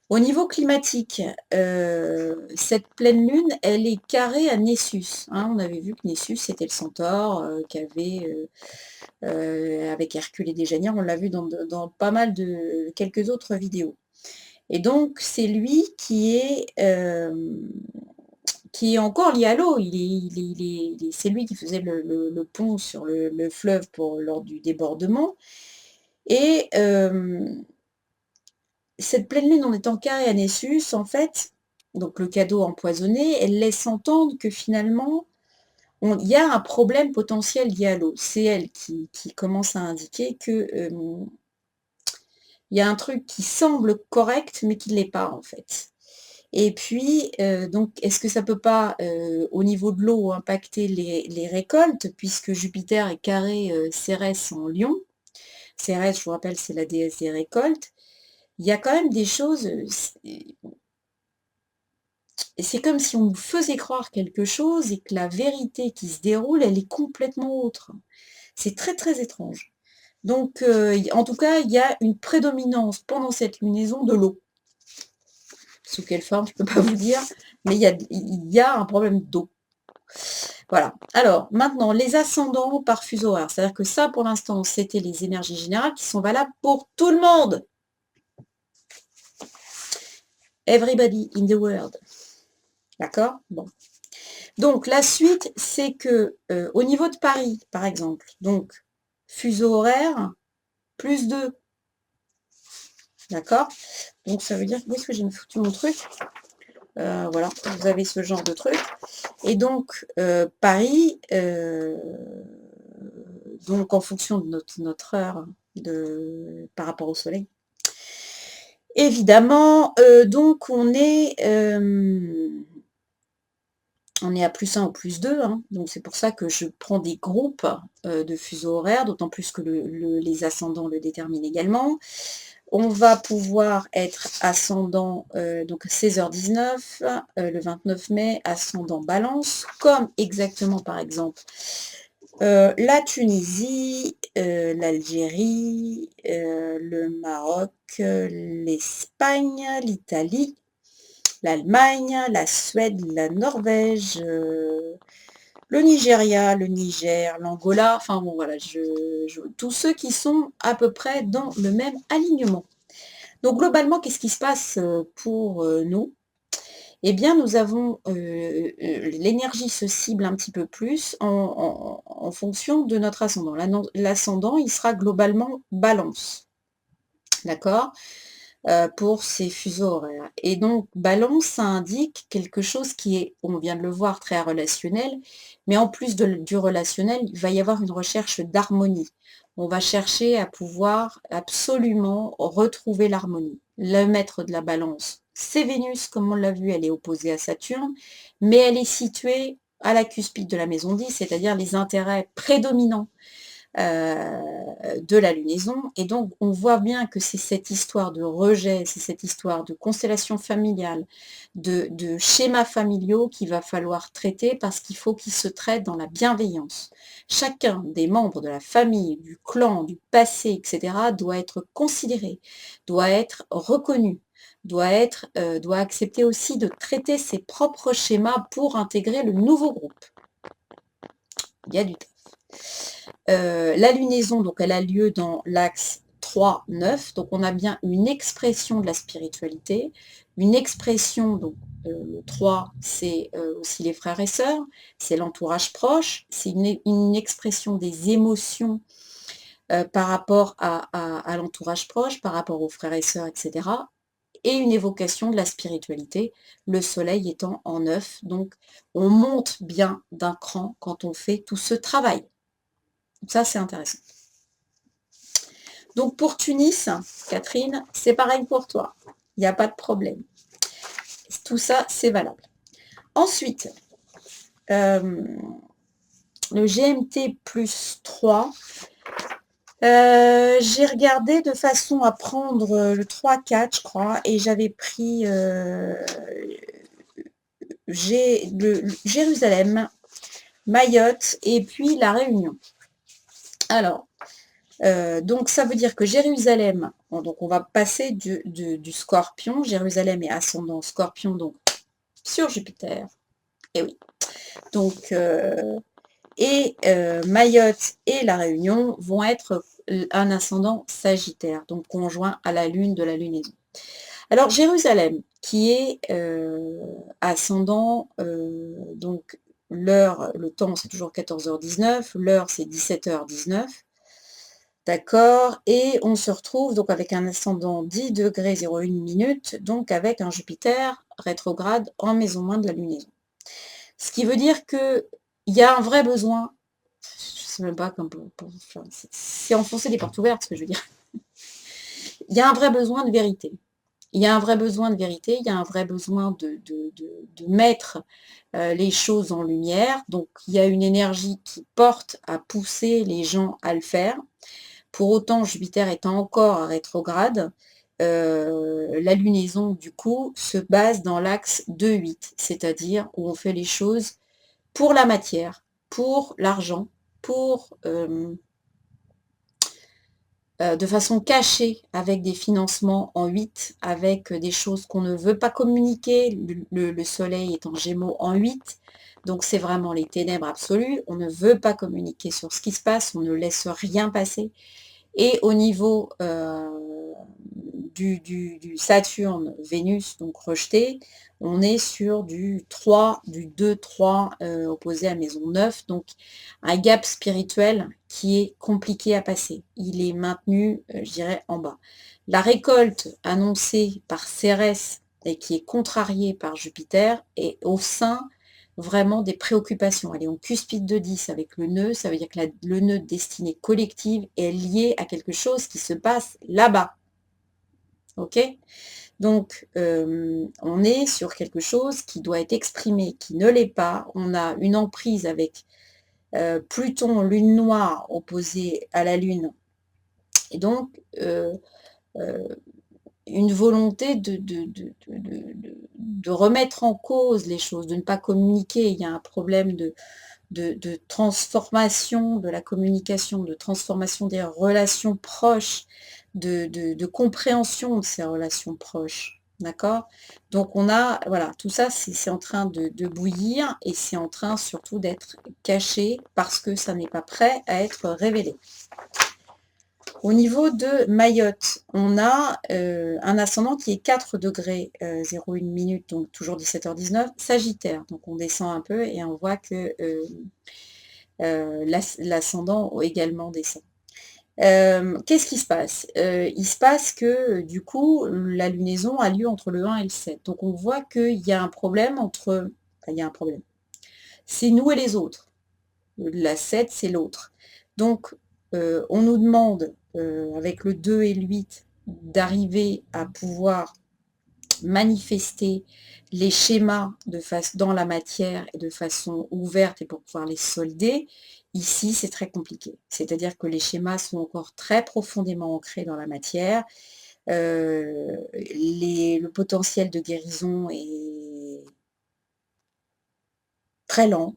Au niveau climatique, cette pleine lune, elle est carrée à Nessus, hein. On avait vu que Nessus, c'était le centaure, qui avait, avec Hercule et Déjanire, on l'a vu dans pas mal de quelques autres vidéos. Et donc c'est lui qui est encore lié à l'eau. C'est lui qui faisait le pont sur le fleuve lors du débordement, et cette pleine lune en étant carrée à Nessus, en fait, donc le cadeau empoisonné, elle laisse entendre que finalement, il y a un problème potentiel lié à l'eau. C'est elle qui commence à indiquer que, il y a un truc qui semble correct, mais qui ne l'est pas en fait. Et puis, donc, est-ce que ça peut pas, au niveau de l'eau, impacter les récoltes, puisque Jupiter est carré, Cérès en Lion. Cérès, je vous rappelle, c'est la déesse des récoltes. Il y a quand même des choses, c'est comme si on nous faisait croire quelque chose et que la vérité qui se déroule, elle est complètement autre. C'est très, très étrange. Donc, en tout cas, il y a une prédominance pendant cette lunaison de l'eau. Sous quelle forme, je ne peux pas vous dire, mais il y a un problème d'eau. Voilà. Alors, maintenant, les ascendants par fuseau horaire. C'est-à-dire que ça, pour l'instant, c'était les énergies générales qui sont valables pour tout le monde. Everybody in the world. D'accord? Bon. Donc, la suite, c'est que au niveau de Paris, par exemple, donc, fuseau horaire, plus 2. D'accord? Donc, ça veut dire... Où est-ce que j'ai foutu mon truc? Voilà, vous avez ce genre de truc. Et donc, Paris, donc en fonction de notre heure par rapport au soleil, évidemment, donc on est à +1 ou +2, hein, donc c'est pour ça que je prends des groupes de fuseaux horaires, d'autant plus que les ascendants le déterminent également. On va pouvoir être ascendant, donc 16h19, le 29 mai, ascendant Balance, comme exactement par exemple la Tunisie, l'Algérie, le Maroc, l'Espagne, l'Italie, l'Allemagne, la Suède, la Norvège, le Nigeria, le Niger, l'Angola, enfin bon voilà, tous ceux qui sont à peu près dans le même alignement. Donc globalement, qu'est-ce qui se passe pour nous? Eh bien, nous avons, l'énergie se cible un petit peu plus en fonction de notre ascendant. L'ascendant, il sera globalement Balance, d'accord? Pour ces fuseaux horaires. Et donc Balance, ça indique quelque chose qui est, on vient de le voir, très relationnel, mais en plus du relationnel, il va y avoir une recherche d'harmonie. On va chercher à pouvoir absolument retrouver l'harmonie. Le maître de la Balance, c'est Vénus, comme on l'a vu, elle est opposée à Saturne, mais elle est située à la cuspide de la maison 10, c'est-à-dire les intérêts prédominants de la lunaison. Et donc, on voit bien que c'est cette histoire de rejet, c'est cette histoire de constellation familiale, de schémas familiaux qu'il va falloir traiter parce qu'il faut qu'ils se traitent dans la bienveillance. Chacun des membres de la famille, du clan, du passé, etc., doit être considéré, doit être reconnu, doit accepter aussi de traiter ses propres schémas pour intégrer le nouveau groupe. Il y a du taf. La lunaison, donc elle a lieu dans l'axe 3-9, donc on a bien une expression de la spiritualité, une expression, donc le 3, c'est aussi les frères et sœurs, c'est l'entourage proche, c'est une expression des émotions par rapport à l'entourage proche, par rapport aux frères et sœurs, etc. Et une évocation de la spiritualité, le soleil étant en 9, donc on monte bien d'un cran quand on fait tout ce travail. Ça, c'est intéressant. Donc pour Tunis, Catherine, c'est pareil pour toi. Il n'y a pas de problème. Tout ça, c'est valable. Ensuite, le GMT plus 3, j'ai regardé de façon à prendre le 3-4, je crois, et j'avais pris Jérusalem, Mayotte et puis La Réunion. Alors, donc ça veut dire que Jérusalem, donc on va passer du Scorpion, Jérusalem est ascendant Scorpion, donc sur Jupiter, et oui. Donc, Mayotte et La Réunion vont être un ascendant Sagittaire, donc conjoint à la Lune de la lunaison. Alors Jérusalem, qui est ascendant, donc l'heure, le temps c'est toujours 14h19, l'heure c'est 17h19, d'accord, et on se retrouve donc avec un ascendant 10 degrés 01 minute, donc avec un Jupiter rétrograde en maison moins de la lunaison. Ce qui veut dire qu'il y a un vrai besoin, je ne sais même pas, c'est enfoncer des portes ouvertes ce que je veux dire. Il y a un vrai besoin de vérité. Il y a un vrai besoin de vérité, il y a un vrai besoin de mettre, les choses en lumière. Donc il y a une énergie qui porte à pousser les gens à le faire. Pour autant, Jupiter étant encore à rétrograde, la lunaison du coup se base dans l'axe 2-8, c'est-à-dire où on fait les choses pour la matière, pour l'argent, pour, de façon cachée avec des financements en 8, avec des choses qu'on ne veut pas communiquer. Le soleil est en gémeaux en 8, donc c'est vraiment les ténèbres absolues. On ne veut pas communiquer sur ce qui se passe, on ne laisse rien passer. Et au niveau du Saturne, Vénus, donc rejeté, on est sur du 3, du 2-3 opposé à maison 9, donc un gap spirituel qui est compliqué à passer. Il est maintenu, je dirais, en bas. La récolte annoncée par Cérès et qui est contrariée par Jupiter est au sein vraiment des préoccupations. Elle est en cuspide de 10 avec le nœud, ça veut dire que le nœud de destinée collective est lié à quelque chose qui se passe là-bas. Ok? Donc, on est sur quelque chose qui doit être exprimé, qui ne l'est pas. On a une emprise avec Pluton, lune noire, opposée à la lune. Et donc, une volonté de remettre en cause les choses, de ne pas communiquer. Il y a un problème de transformation de la communication, de transformation des relations proches, de compréhension de ces relations proches. D'accord? Donc on a, voilà, tout ça, c'est en train de bouillir et c'est en train surtout d'être caché parce que ça n'est pas prêt à être révélé. Au niveau de Mayotte, on a un ascendant qui est 4 degrés 01 minute, donc toujours 17h19, Sagittaire. Donc on descend un peu et on voit que l'ascendant également descend. Qu'est-ce qui se passe? Il se passe que du coup, la lunaison a lieu entre le 1 et le 7. Donc on voit qu'il y a un problème entre... Enfin, il y a un problème. C'est nous et les autres. La 7, c'est l'autre. Donc, on nous demande, avec le 2 et le 8, d'arriver à pouvoir manifester les schémas dans la matière et de façon ouverte et pour pouvoir les solder. Ici, c'est très compliqué. C'est-à-dire que les schémas sont encore très profondément ancrés dans la matière. Le potentiel de guérison est très lent.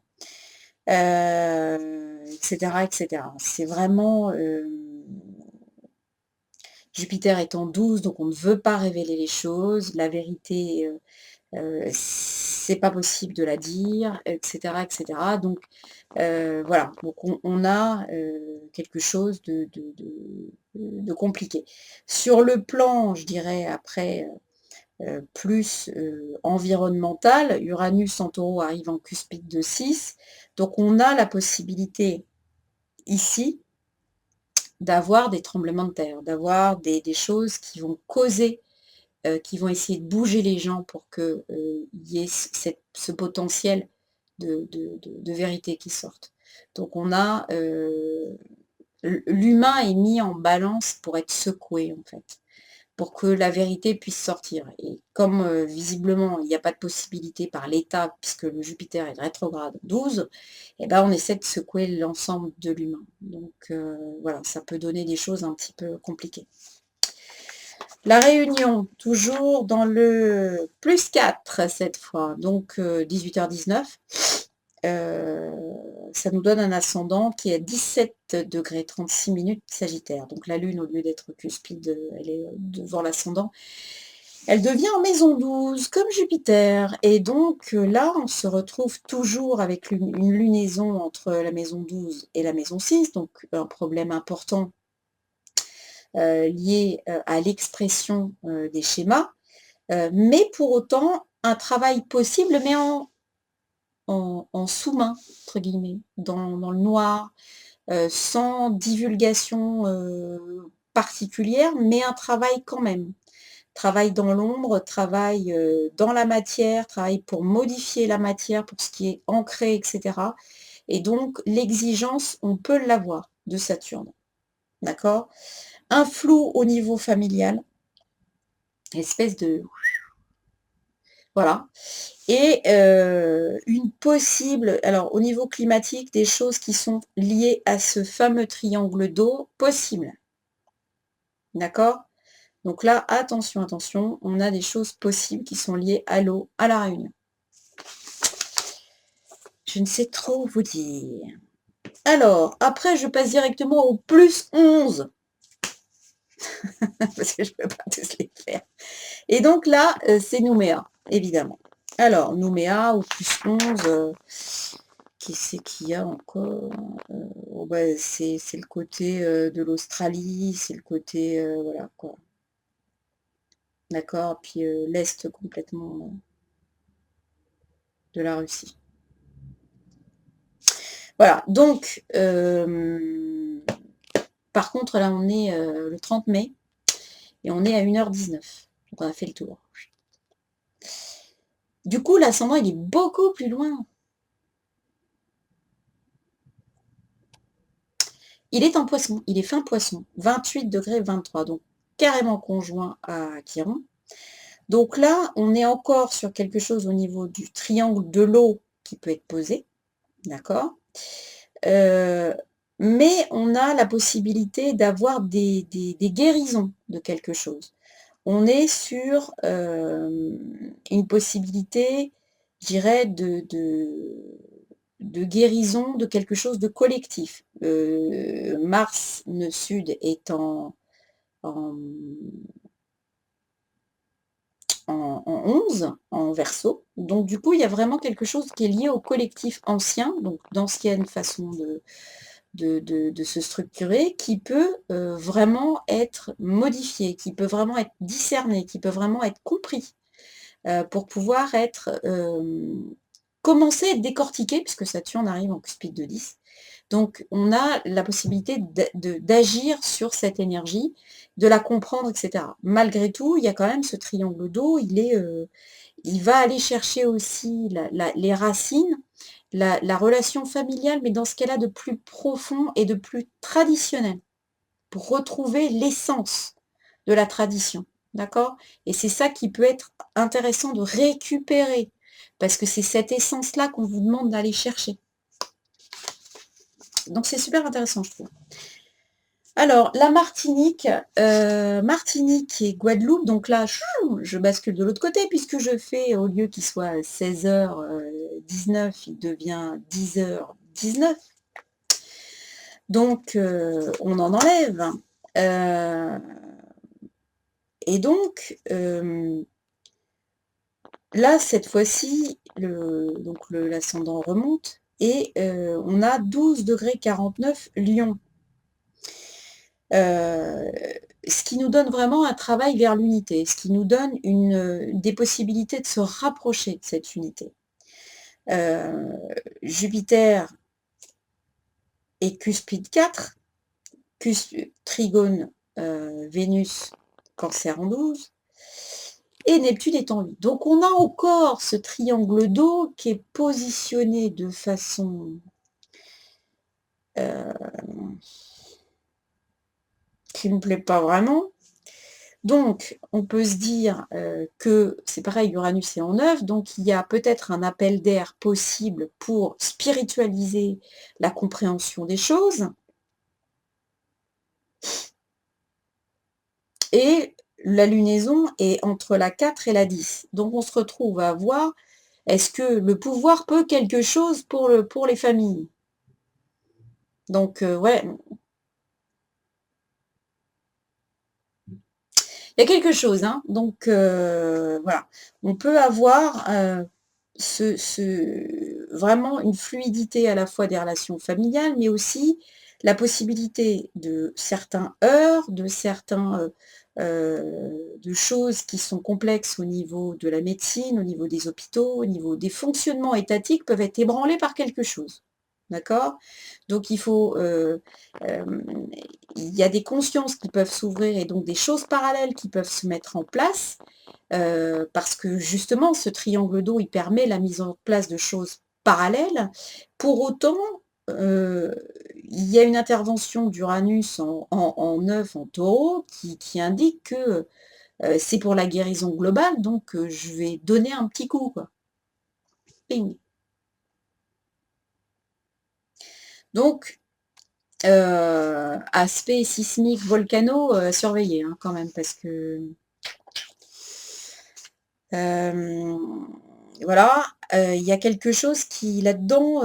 Etc., etc. C'est vraiment Jupiter est en 12, donc on ne veut pas révéler les choses. La vérité, c'est pas possible de la dire, etc., etc. Donc voilà, donc on a quelque chose de compliqué. Sur le plan, je dirais, après, plus environnemental, Uranus en Taureau arrive en cuspide de 6, donc on a la possibilité ici d'avoir des tremblements de terre, d'avoir des choses qui vont causer, qui vont essayer de bouger les gens pour qu'il y ait ce potentiel de vérité qui sorte. Donc on a, l'humain est mis en balance pour être secoué en fait, pour que la vérité puisse sortir. Et comme visiblement il n'y a pas de possibilité par l'état, puisque le Jupiter est rétrograde 12, eh ben, on essaie de secouer l'ensemble de l'humain. Donc voilà, ça peut donner des choses un petit peu compliquées. La Réunion, toujours dans le plus 4 cette fois, donc 18h19. Ça nous donne un ascendant qui est 17 degrés 36 minutes Sagittaire. Donc la Lune, au lieu d'être cuspide, elle est devant l'ascendant. Elle devient en maison 12, comme Jupiter. Et donc là, on se retrouve toujours avec une lunaison entre la maison 12 et la maison 6, donc un problème important lié à l'expression des schémas. Mais pour autant, un travail possible, mais en sous-main, entre guillemets, dans le noir, sans divulgation particulière, mais un travail quand même. Travail dans l'ombre, travail dans la matière, travail pour modifier la matière, pour ce qui est ancré, etc. Et donc, l'exigence, on peut l'avoir de Saturne. D'accord? Un flou au niveau familial, espèce de voilà. Et une possible alors au niveau climatique, des choses qui sont liées à ce fameux triangle d'eau possible. D'accord? Donc là, attention, attention, on a des choses possibles qui sont liées à l'eau, à la Réunion. Je ne sais trop vous dire. Alors, après, je passe directement au +11, parce que je ne peux pas tous les faire. Et donc là, c'est Nouméa, évidemment. Alors, Nouméa au +11, qui c'est qu'il y a encore? Oh bah, c'est le côté, de l'Australie, c'est le côté, voilà quoi. D'accord? Puis, l'est complètement, de la Russie. Voilà, donc, par contre là on est, le 30 mai et on est à 1h19. Donc on a fait le tour. Du coup, l'ascendant, il est beaucoup plus loin. Il est en Poisson, il est fin Poisson, 28°, donc carrément conjoint à Chiron. Donc là, on est encore sur quelque chose au niveau du triangle de l'eau qui peut être posé, d'accord? Heu, mais on a la possibilité d'avoir des guérisons de quelque chose. On est sur, une possibilité, je dirais, de guérison de quelque chose de collectif. Mars nœud sud est en en 11, en Verseau. Donc du coup, il y a vraiment quelque chose qui est lié au collectif ancien, donc d'anciennes façons de se structurer, qui peut, vraiment être modifié, qui peut vraiment être discerné, qui peut vraiment être compris. Pour pouvoir être, commencer à être décortiqué puisque Saturne arrive en cuspide de 10. Donc on a la possibilité d'agir sur cette énergie, de la comprendre et cetera. Malgré tout, il y a quand même ce triangle d'eau, il va aller chercher aussi les racines, la relation familiale, mais dans ce qu'elle a de plus profond et de plus traditionnel, pour retrouver l'essence de la tradition, d'accord? Et c'est ça qui peut être intéressant de récupérer, parce que c'est cette essence-là qu'on vous demande d'aller chercher. Donc c'est super intéressant, je trouve. Alors, la Martinique, Martinique et Guadeloupe, donc là, je bascule de l'autre côté puisque je fais, au lieu qu'il soit 16h19, il devient 10h19. Donc, on en enlève. Heu et donc, là, cette fois-ci, l'ascendant remonte et on a 12,49 Lion. Heu, ce qui nous donne vraiment un travail vers l'unité, ce qui nous donne des possibilités de se rapprocher de cette unité. Heu, Jupiter est cuspide 4, trigone, Vénus, Cancer en 12 et Neptune est en 8. Donc on a encore ce triangle d'eau qui est positionné de façon, qui ne me plaît pas vraiment. Donc, on peut se dire, que c'est pareil, Uranus est en 9, donc il y a peut-être un appel d'air possible pour spiritualiser la compréhension des choses et la lunaison est entre la 4 et la 10. Donc on se retrouve à voir, est-ce que le pouvoir peut quelque chose pour les familles? Donc, ouais, il y a quelque chose, hein, donc voilà. On peut avoir, vraiment une fluidité à la fois des relations familiales, mais aussi la possibilité de certains heurts, de choses qui sont complexes au niveau de la médecine, au niveau des hôpitaux, au niveau des fonctionnements étatiques peuvent être ébranlés par quelque chose. D'accord? Donc il faut, il y a des consciences qui peuvent s'ouvrir et donc des choses parallèles qui peuvent se mettre en place, parce que justement ce triangle d'eau, il permet la mise en place de choses parallèles. Pour autant, heu, il y a une intervention d'Uranus en 9 en Taureau qui indique que, C'est pour la guérison globale, donc je vais donner un petit coup, quoi. Ping. Donc, aspect sismique volcano, surveillé, hein, quand même, parce que voilà, il y a quelque chose qui là-dedans,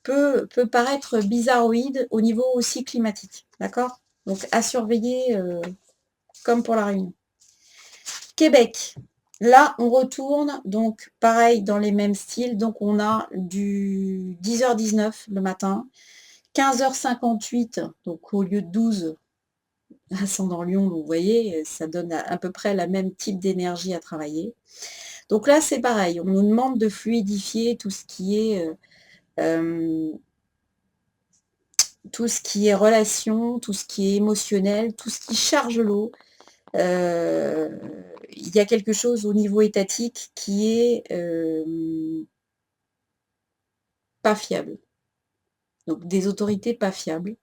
peut paraître bizarroïde au niveau aussi climatique, d'accord? Donc à surveiller, comme pour la Réunion. Québec, là on retourne, donc pareil dans les mêmes styles, donc on a du 10h19 le matin, 15h58, donc au lieu de 12, ascendant Lion, donc vous voyez, ça donne à peu près la même type d'énergie à travailler. Donc là, c'est pareil, on nous demande de fluidifier tout ce qui est relation, tout ce qui est émotionnel, tout ce qui charge l'eau. Il y a quelque chose au niveau étatique qui est, pas fiable. Donc des autorités pas fiables,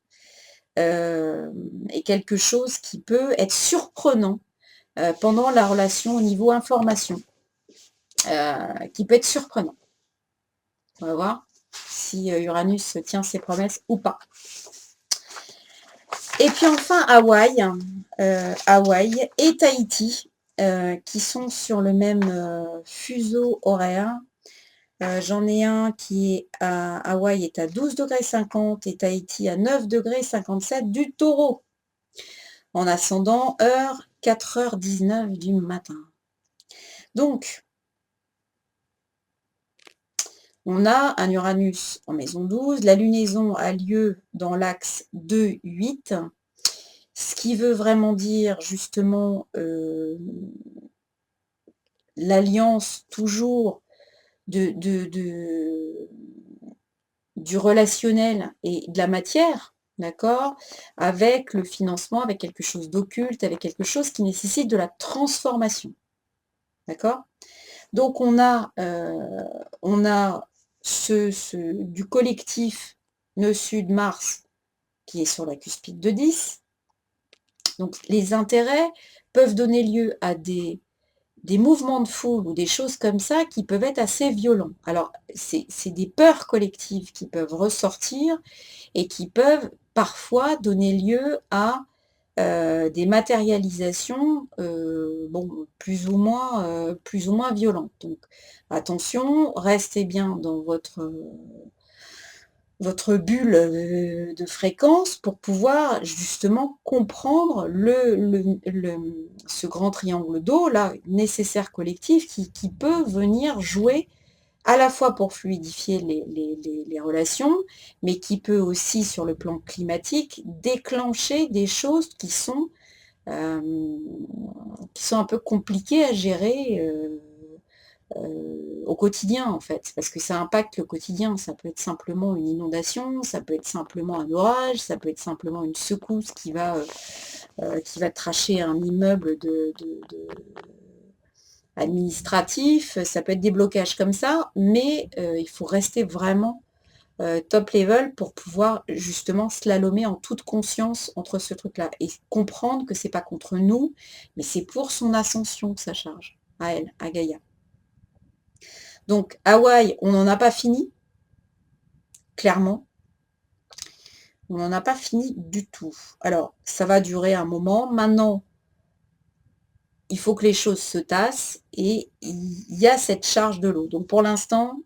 et quelque chose qui peut être surprenant, pendant la relation au niveau information, qui peut être surprenant. On va voir si, Uranus tient ses promesses ou pas. Et puis enfin Hawaï et Tahiti, qui sont sur le même, fuseau horaire. J'en ai un qui est à Hawaï est à 12,50 € et Tahiti à 9,57 € du Taureau. En ascendant, heure 4h19 du matin. Donc, on a un Uranus en maison 12, la lunaison a lieu dans l'axe 2-8, ce qui veut vraiment dire justement l'alliance toujours du relationnel et de la matière, d'accord, avec le financement, avec quelque chose d'occulte, avec quelque chose qui nécessite de la transformation, d'accord. Donc on a du collectif nœud sud Mars qui est sur la cuspide de 10. Donc les intérêts peuvent donner lieu à des mouvements de foule ou des choses comme ça qui peuvent être assez violents. Alors c'est des peurs collectives qui peuvent ressortir et qui peuvent parfois donner lieu à des matérialisations, bon, plus ou moins violentes. Donc attention, restez bien dans votre bulle, de fréquence pour pouvoir justement comprendre ce grand triangle d'eau là, nécessaire collectif qui peut venir jouer à la fois pour fluidifier les relations, mais qui peut aussi, sur le plan climatique, déclencher des choses qui sont un peu compliquées à gérer, au quotidien, en fait. Parce que ça impacte le quotidien. Ça peut être simplement une inondation, ça peut être simplement un orage, ça peut être simplement une secousse qui va tracher un immeuble administratif, ça peut être des blocages comme ça, mais il faut rester vraiment top level pour pouvoir justement slalomer en toute conscience entre ce truc-là et comprendre que c'est pas contre nous, mais c'est pour son ascension que ça charge, à elle, à Gaïa. Donc Hawaï, on n'en a pas fini, clairement. On n'en a pas fini du tout. Alors, ça va durer un moment. Maintenant, il faut que les choses se tassent et il y a cette charge de l'eau. Donc pour l'instant,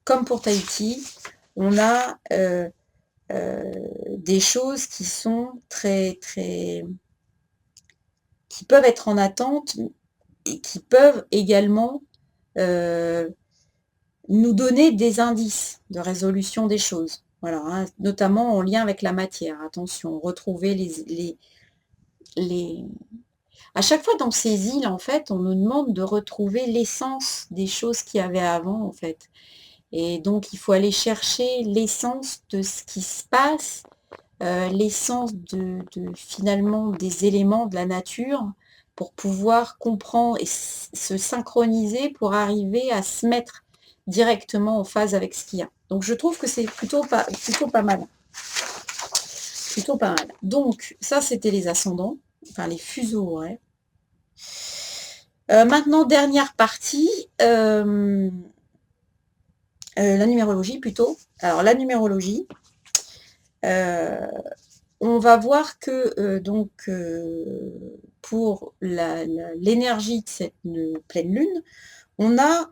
comme pour Tahiti, on a des choses qui sont qui peuvent être en attente et qui peuvent également nous donner des indices de résolution des choses. Voilà, hein, notamment en lien avec la matière. Attention, retrouver les... À chaque fois dans ces îles, en fait, on nous demande de retrouver l'essence des choses qu'il y avait avant, en fait. Et donc, il faut aller chercher l'essence de ce qui se passe, l'essence finalement des éléments de la nature pour pouvoir comprendre et se synchroniser pour arriver à se mettre directement en phase avec ce qu'il y a. Donc je trouve que c'est plutôt pas mal. Plutôt pas mal. Donc ça c'était les ascendants, enfin les fuseaux horaires. Maintenant, dernière partie, la numérologie plutôt. Alors la numérologie, euh, on va voir que donc pour l'énergie de cette pleine lune, on a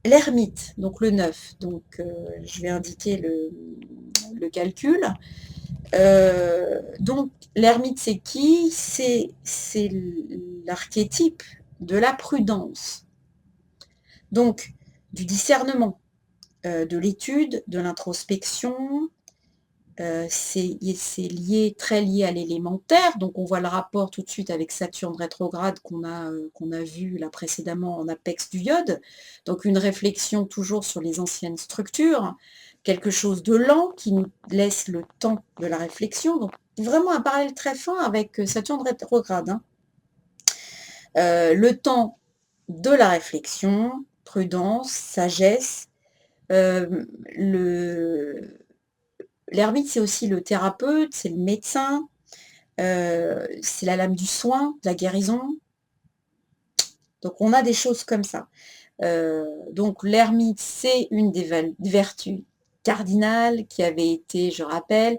l'ermite, donc le 9. Donc je vais indiquer le calcul. Donc l'ermite, c'est qui? C'est l'archétype de la prudence. Donc du discernement, de l'étude, de l'introspection. C'est lié, très lié à l'élémentaire, donc on voit le rapport tout de suite avec Saturne rétrograde qu'on a vu là précédemment en apex du iode, donc une réflexion toujours sur les anciennes structures, quelque chose de lent qui nous laisse le temps de la réflexion, donc vraiment un parallèle très fin avec Saturne rétrograde, hein. Le temps de la réflexion, prudence, sagesse, le l'ermite, c'est aussi le thérapeute, c'est le médecin, c'est la lame du soin, de la guérison. Donc on a des choses comme ça. Donc l'ermite, c'est une des vertus cardinales qui avait été, je rappelle,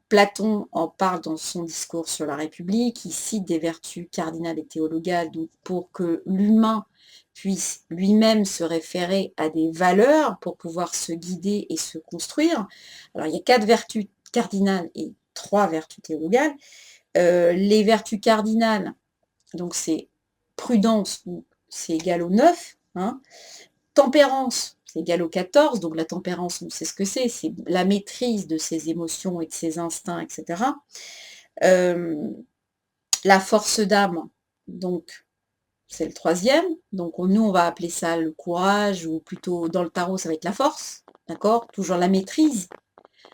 Platon en parle dans son discours sur la République, il cite des vertus cardinales et théologales, donc pour que l'humain puisse lui-même se référer à des valeurs pour pouvoir se guider et se construire. Alors il y a 4 vertus cardinales et 3 vertus théologales. Les vertus cardinales, donc c'est prudence, c'est égal au 9, hein. Tempérance, c'est égal au 14, donc la tempérance, on sait ce que c'est la maîtrise de ses émotions et de ses instincts, etc. La force d'âme, donc c'est le 3e, donc nous on va appeler ça le courage, ou plutôt dans le tarot ça va être la force, d'accord? Toujours la maîtrise,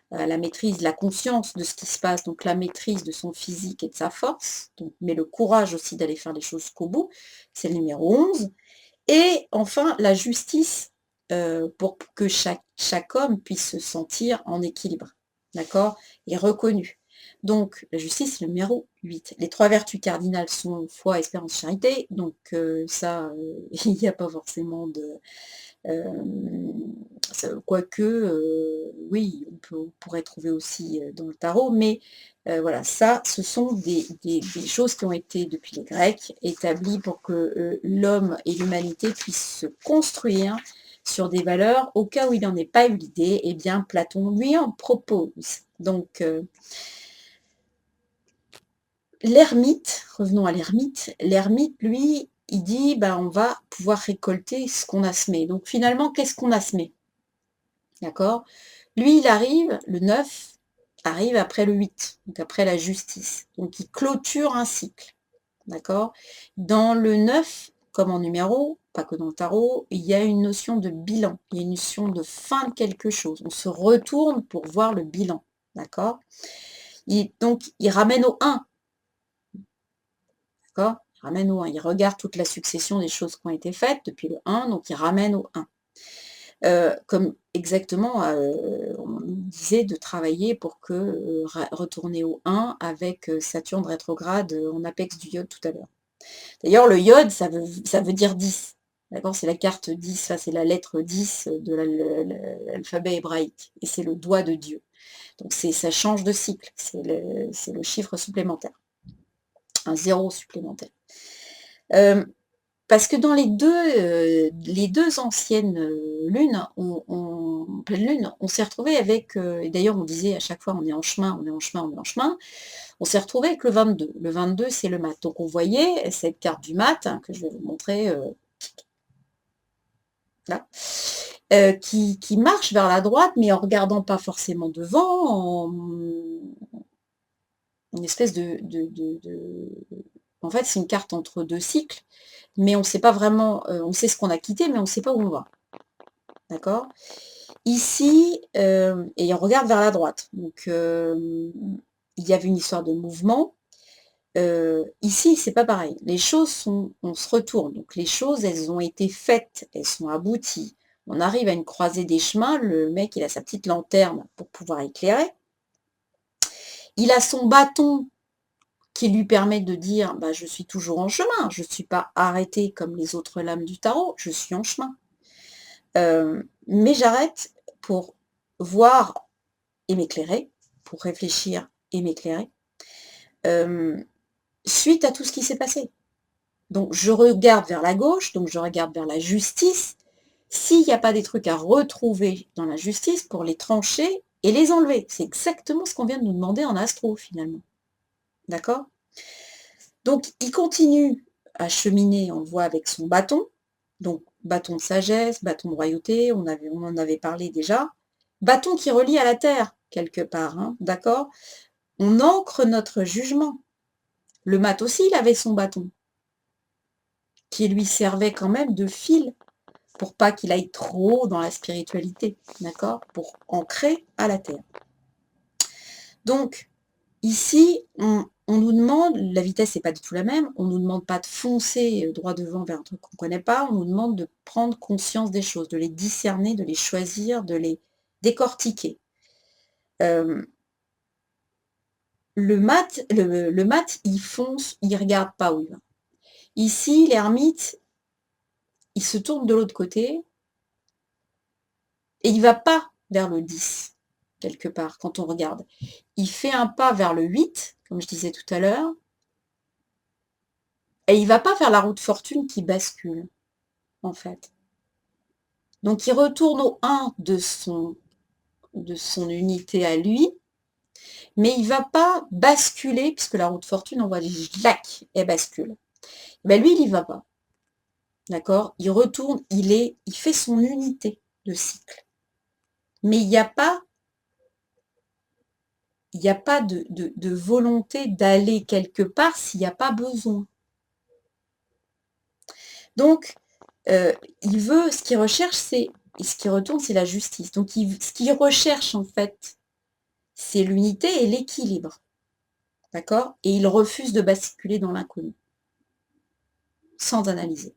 la conscience de ce qui se passe, donc la maîtrise de son physique et de sa force, donc, mais le courage aussi d'aller faire les choses jusqu'au bout, c'est le numéro 11. Et enfin, la justice, pour que chaque homme puisse se sentir en équilibre, d'accord? Et reconnu. Donc, la justice, c'est le numéro 8. Les 3 vertus cardinales sont foi, espérance, charité. Donc, ça, il n'y a pas forcément de... quoique, oui, on pourrait trouver aussi dans le tarot, mais voilà, ça, ce sont des choses qui ont été, depuis les Grecs, établies pour que l'homme et l'humanité puissent se construire sur des valeurs. Au cas où il n'en ait pas eu l'idée, eh bien, Platon lui en propose. Donc, l'ermite, revenons à l'ermite, lui, il dit, bah, on va pouvoir récolter ce qu'on a semé. Donc, finalement, qu'est-ce qu'on a semé? D'accord? Lui, il arrive, le 9 arrive après le 8, donc après la justice. Donc il clôture un cycle. D'accord? Dans le 9, comme en numéro, pas que dans le tarot, il y a une notion de bilan, il y a une notion de fin de quelque chose. On se retourne pour voir le bilan. D'accord? Donc il ramène au 1. D'accord? Il ramène au 1. Il regarde toute la succession des choses qui ont été faites depuis le 1, donc il ramène au 1. Comme exactement, on nous disait de travailler pour que, retourner au 1 avec Saturne rétrograde en apex du iode tout à l'heure. D'ailleurs, le iode, ça veut dire 10. D'accord? C'est la carte 10, ça c'est la lettre 10 de l'alphabet hébraïque, et c'est le doigt de Dieu. Donc ça change de cycle, c'est le chiffre supplémentaire, un 0 supplémentaire. Parce que dans les deux anciennes lunes, pleine lune, on s'est retrouvé avec, et d'ailleurs on disait à chaque fois on est en chemin, on est en chemin, on est en chemin, on s'est retrouvé avec le 22. Le 22, c'est le mat. Donc on voyait cette carte du mat, hein, que je vais vous montrer là, qui marche vers la droite, mais en regardant pas forcément devant, en une espèce en fait, c'est une carte entre 2 cycles, mais on ne sait pas vraiment, on sait ce qu'on a quitté, mais on ne sait pas où on va. D'accord? Ici, et on regarde vers la droite. Donc, il y avait une histoire de mouvement. Ici, c'est pas pareil. Les choses on se retourne. Donc, les choses, elles ont été faites, elles sont abouties. On arrive à une croisée des chemins. Le mec, il a sa petite lanterne pour pouvoir éclairer. Il a son bâton qui lui permet de dire, bah, je suis toujours en chemin, je ne suis pas arrêtée comme les autres lames du tarot, je suis en chemin. Mais j'arrête pour voir et m'éclairer, pour réfléchir et m'éclairer, suite à tout ce qui s'est passé. Donc je regarde vers la gauche, donc je regarde vers la justice, s'il n'y a pas des trucs à retrouver dans la justice pour les trancher et les enlever. C'est exactement ce qu'on vient de nous demander en astro, finalement. D'accord? Donc il continue à cheminer, on le voit avec son bâton, donc bâton de sagesse, bâton de royauté, on en avait parlé déjà. Bâton qui relie à la terre, quelque part, hein, d'accord? On ancre notre jugement. Le mat aussi, il avait son bâton, qui lui servait quand même de fil pour pas qu'il aille trop dans la spiritualité, d'accord? Pour ancrer à la terre. Donc, ici, on nous demande, la vitesse n'est pas du tout la même, on ne nous demande pas de foncer droit devant vers un truc qu'on ne connaît pas, on nous demande de prendre conscience des choses, de les discerner, de les choisir, de les décortiquer. Le mat, il fonce, il ne regarde pas où il va. Ici, l'ermite, il se tourne de l'autre côté et il ne va pas vers le 10, quelque part, quand on regarde. Il fait un pas vers le 8, comme je disais tout à l'heure, et il ne va pas vers la route fortune qui bascule, en fait. Donc il retourne au 1 de son unité à lui, mais il ne va pas basculer, puisque la route fortune, on voit clac, elle bascule. Ben lui, il n'y va pas. D'accord? Il retourne, il fait son unité de cycle. Mais il n'y a pas de volonté d'aller quelque part s'il n'y a pas besoin. Donc, ce qu'il recherche, ce qu'il retourne, c'est la justice. Donc, ce qu'il recherche, en fait, c'est l'unité et l'équilibre. D'accord? Et il refuse de basculer dans l'inconnu, sans analyser.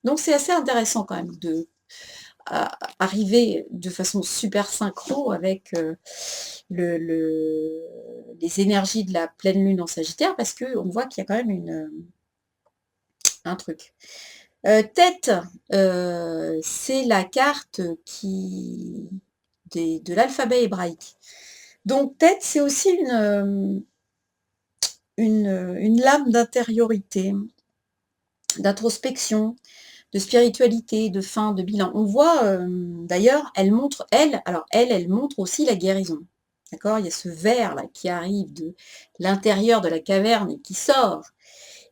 Donc, c'est assez intéressant quand même de arriver de façon super synchro avec les énergies de la pleine lune en Sagittaire, parce qu'on voit qu'il y a quand même un truc. Tête, c'est la carte de l'alphabet hébraïque. Donc tête, c'est aussi une lame d'intériorité, d'introspection, de spiritualité, de fin, de bilan. On voit, d'ailleurs, elle montre aussi la guérison. D'accord? Il y a ce verre là qui arrive de l'intérieur de la caverne et qui sort.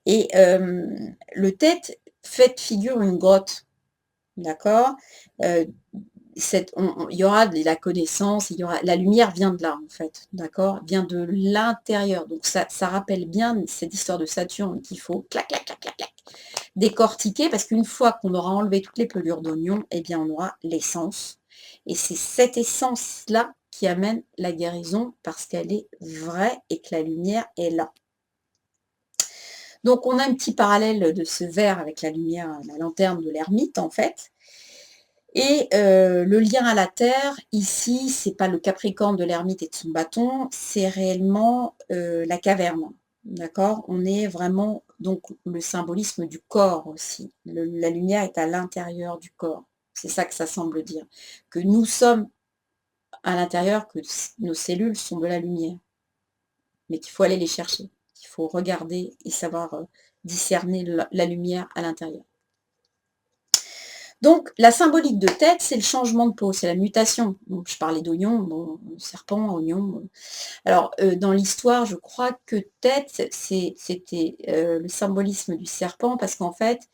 Et le tête fait figure une grotte. D'accord? Il y aura de la connaissance, la lumière vient de là en fait, d'accord? Vient de l'intérieur. Donc ça rappelle bien cette histoire de Saturne qu'il faut clac, clac, clac, clac, clac, décortiquer, parce qu'une fois qu'on aura enlevé toutes les pelures d'oignon, eh bien on aura l'essence. Et c'est cette essence-là qui amène la guérison, parce qu'elle est vraie et que la lumière est là. Donc on a un petit parallèle de ce verre avec la lumière, la lanterne de l'ermite en fait. Et le lien à la terre, ici, c'est pas le capricorne de l'ermite et de son bâton, c'est réellement la caverne. D'accord? On est vraiment, donc, le symbolisme du corps aussi. La lumière est à l'intérieur du corps. C'est ça que ça semble dire. Que nous sommes à l'intérieur, que nos cellules sont de la lumière. Mais qu'il faut aller les chercher. Il faut regarder et savoir discerner la lumière à l'intérieur. Donc, la symbolique de tête, c'est le changement de peau, c'est la mutation. Donc, je parlais d'oignon, bon, serpent, oignon. Alors, dans l'histoire, je crois que tête, c'était le symbolisme du serpent, parce qu'en fait,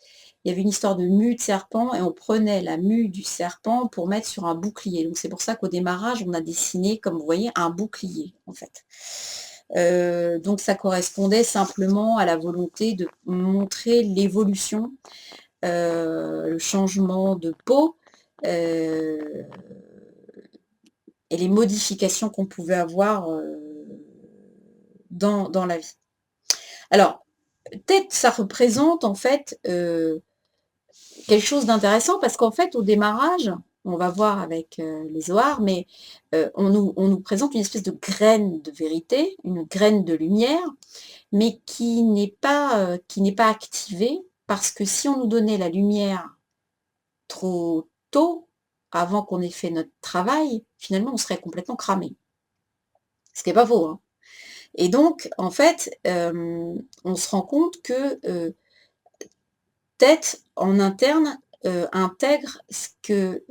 il y avait une histoire de mue de serpent, et on prenait la mue du serpent pour mettre sur un bouclier. Donc, c'est pour ça qu'au démarrage, on a dessiné, comme vous voyez, un bouclier, en fait. Donc, ça correspondait simplement à la volonté de montrer l'évolution, le changement de peau, et les modifications qu'on pouvait avoir dans la vie. Alors, tête, ça représente en fait quelque chose d'intéressant, parce qu'en fait, au démarrage, on va voir avec les Zohar, mais on nous présente une espèce de graine de vérité, une graine de lumière, mais qui n'est pas activée, parce que si on nous donnait la lumière trop tôt, avant qu'on ait fait notre travail, finalement on serait complètement cramé. Ce qui n'est pas faux, hein. Et donc, en fait, on se rend compte que tête en interne intègre ce que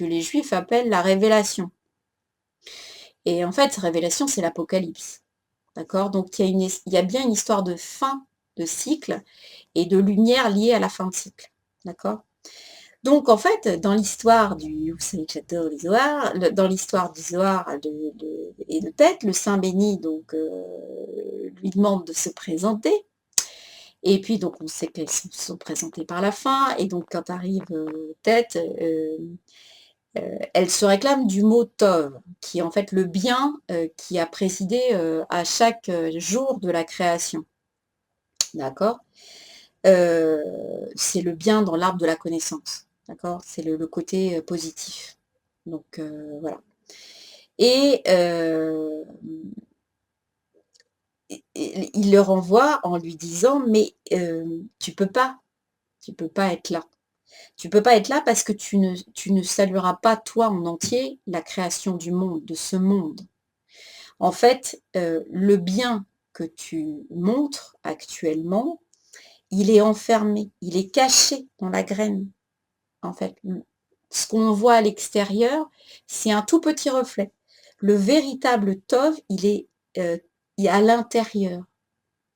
les juifs appellent la révélation. Et en fait, révélation, c'est l'Apocalypse. D'accord? Donc il y a bien une histoire de fin de cycle et de lumière liée à la fin de cycle. D'accord? Donc en fait, dans l'histoire du, vous savez que j'adore les Zohar, dans l'histoire du Zohar et de Tête, le Saint béni donc lui demande de se présenter. Et puis donc on sait qu'elles sont présentées par la fin, et donc quand arrive Tête, elle se réclame du mot Tov, qui est en fait le bien qui a présidé à chaque jour de la création. D'accord? C'est le bien dans l'arbre de la connaissance. D'accord? C'est le côté positif. Donc voilà. Et il le renvoie en lui disant, mais tu peux pas être là. Tu peux pas être là parce que tu ne salueras pas toi en entier la création du monde, de ce monde. En fait, le bien que tu montres actuellement, il est enfermé, il est caché dans la graine. En fait, ce qu'on voit à l'extérieur, c'est un tout petit reflet. Le véritable Tov, il est à l'intérieur.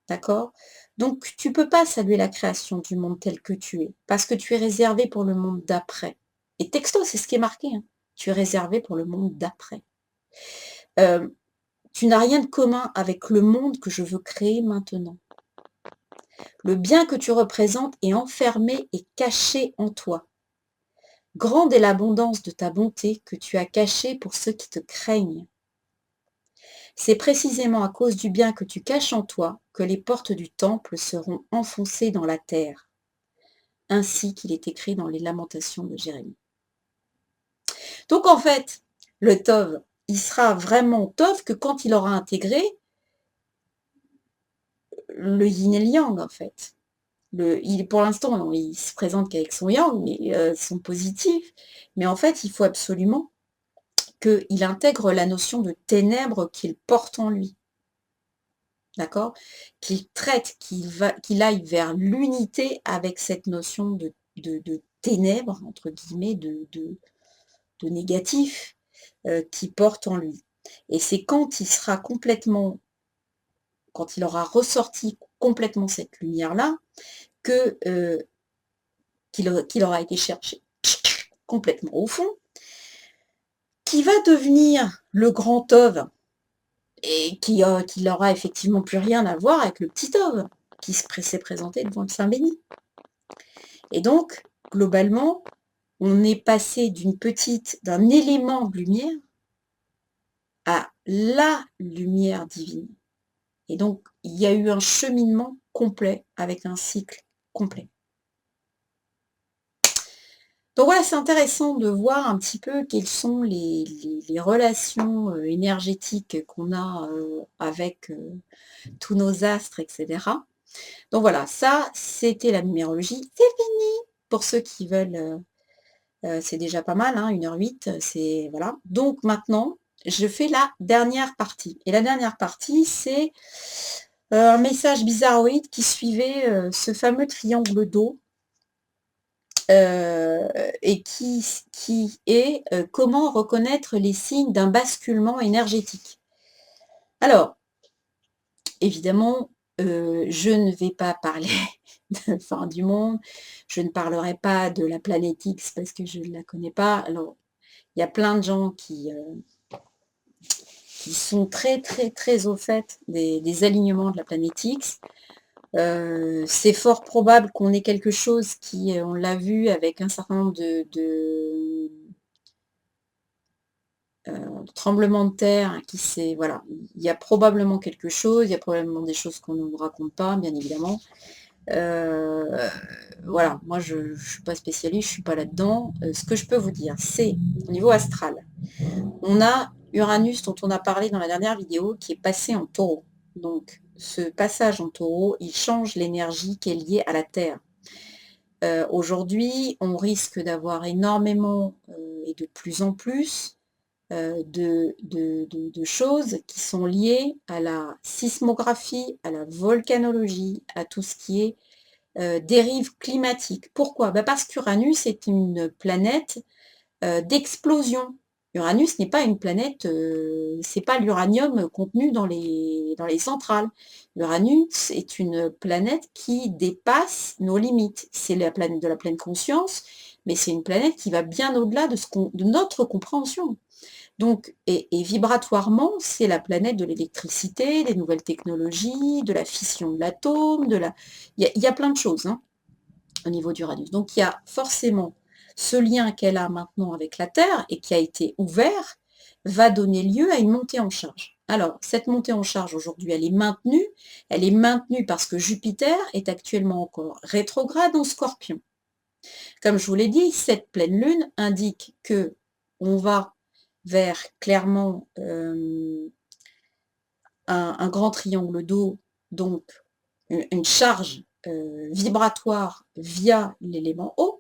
D'accord? Donc, tu ne peux pas saluer la création du monde tel que tu es, parce que tu es réservé pour le monde d'après. Et texto, c'est ce qui est marqué, hein. Tu es réservé pour le monde d'après. Tu n'as rien de commun avec le monde que je veux créer maintenant. Le bien que tu représentes est enfermé et caché en toi. Grande est l'abondance de ta bonté que tu as cachée pour ceux qui te craignent. C'est précisément à cause du bien que tu caches en toi que les portes du temple seront enfoncées dans la terre, ainsi qu'il est écrit dans les Lamentations de Jérémie. Donc en fait, le Tov, il sera vraiment Tov que quand il aura intégré le yin et le yang, en fait. Pour l'instant, il se présente qu'avec son yang, mais son positif, mais en fait, il faut absolument qu'il intègre la notion de ténèbres qu'il porte en lui. D'accord? Qu'il traite, qu'il aille vers l'unité avec cette notion de ténèbres, entre guillemets, de négatif qu'il porte en lui. Et c'est quand il sera complètement, quand il aura ressorti complètement cette lumière-là, que qu'il aura été cherché complètement au fond, qui va devenir le grand Tov, et qui n'aura effectivement plus rien à voir avec le petit Tov, qui s'est présenté devant le Saint béni. Et donc, globalement, on est passé d'un élément de lumière à la lumière divine. Et donc, il y a eu un cheminement complet avec un cycle complet. Donc voilà, c'est intéressant de voir un petit peu quelles sont les relations énergétiques qu'on a avec tous nos astres, etc. Donc voilà, ça, c'était la numérologie. C'est fini pour ceux qui veulent. C'est déjà pas mal, hein, 1h08, c'est voilà. Donc maintenant, je fais la dernière partie. Et la dernière partie, c'est un message bizarroïde qui suivait ce fameux triangle d'eau. Et qui est comment reconnaître les signes d'un basculement énergétique. Alors, évidemment, je ne vais pas parler de fin du monde, je ne parlerai pas de la planète X parce que je ne la connais pas. Alors, il y a plein de gens qui sont très très très au fait des alignements de la planète X. C'est fort probable qu'on ait quelque chose qui, on l'a vu avec un certain nombre de tremblements de terre voilà, il y a probablement quelque chose, il y a probablement des choses qu'on ne nous raconte pas, bien évidemment. Heu, voilà, moi je suis pas spécialiste, je suis pas là-dedans. Ce que je peux vous dire, c'est au niveau astral, on a Uranus dont on a parlé dans la dernière vidéo qui est passé en Taureau. Donc ce passage en Taureau, il change l'énergie qui est liée à la Terre. Aujourd'hui, on risque d'avoir énormément, et de plus en plus, de choses qui sont liées à la sismographie, à la volcanologie, à tout ce qui est, dérive climatique. Pourquoi? Bah, parce qu'Uranus est une planète d'explosion. Uranus n'est pas une planète, c'est pas l'uranium contenu dans les centrales. Uranus est une planète qui dépasse nos limites. C'est la planète de la pleine conscience, mais c'est une planète qui va bien au-delà de notre compréhension. Donc et vibratoirement, c'est la planète de l'électricité, des nouvelles technologies, de la fission de l'atome, de la il y a plein de choses, hein, au niveau d'Uranus. Donc il y a forcément ce lien qu'elle a maintenant avec la Terre et qui a été ouvert, va donner lieu à une montée en charge. Alors, cette montée en charge aujourd'hui, elle est maintenue parce que Jupiter est actuellement encore rétrograde en Scorpion. Comme je vous l'ai dit, cette pleine lune indique que on va vers clairement un grand triangle d'eau, donc une charge vibratoire via l'élément eau.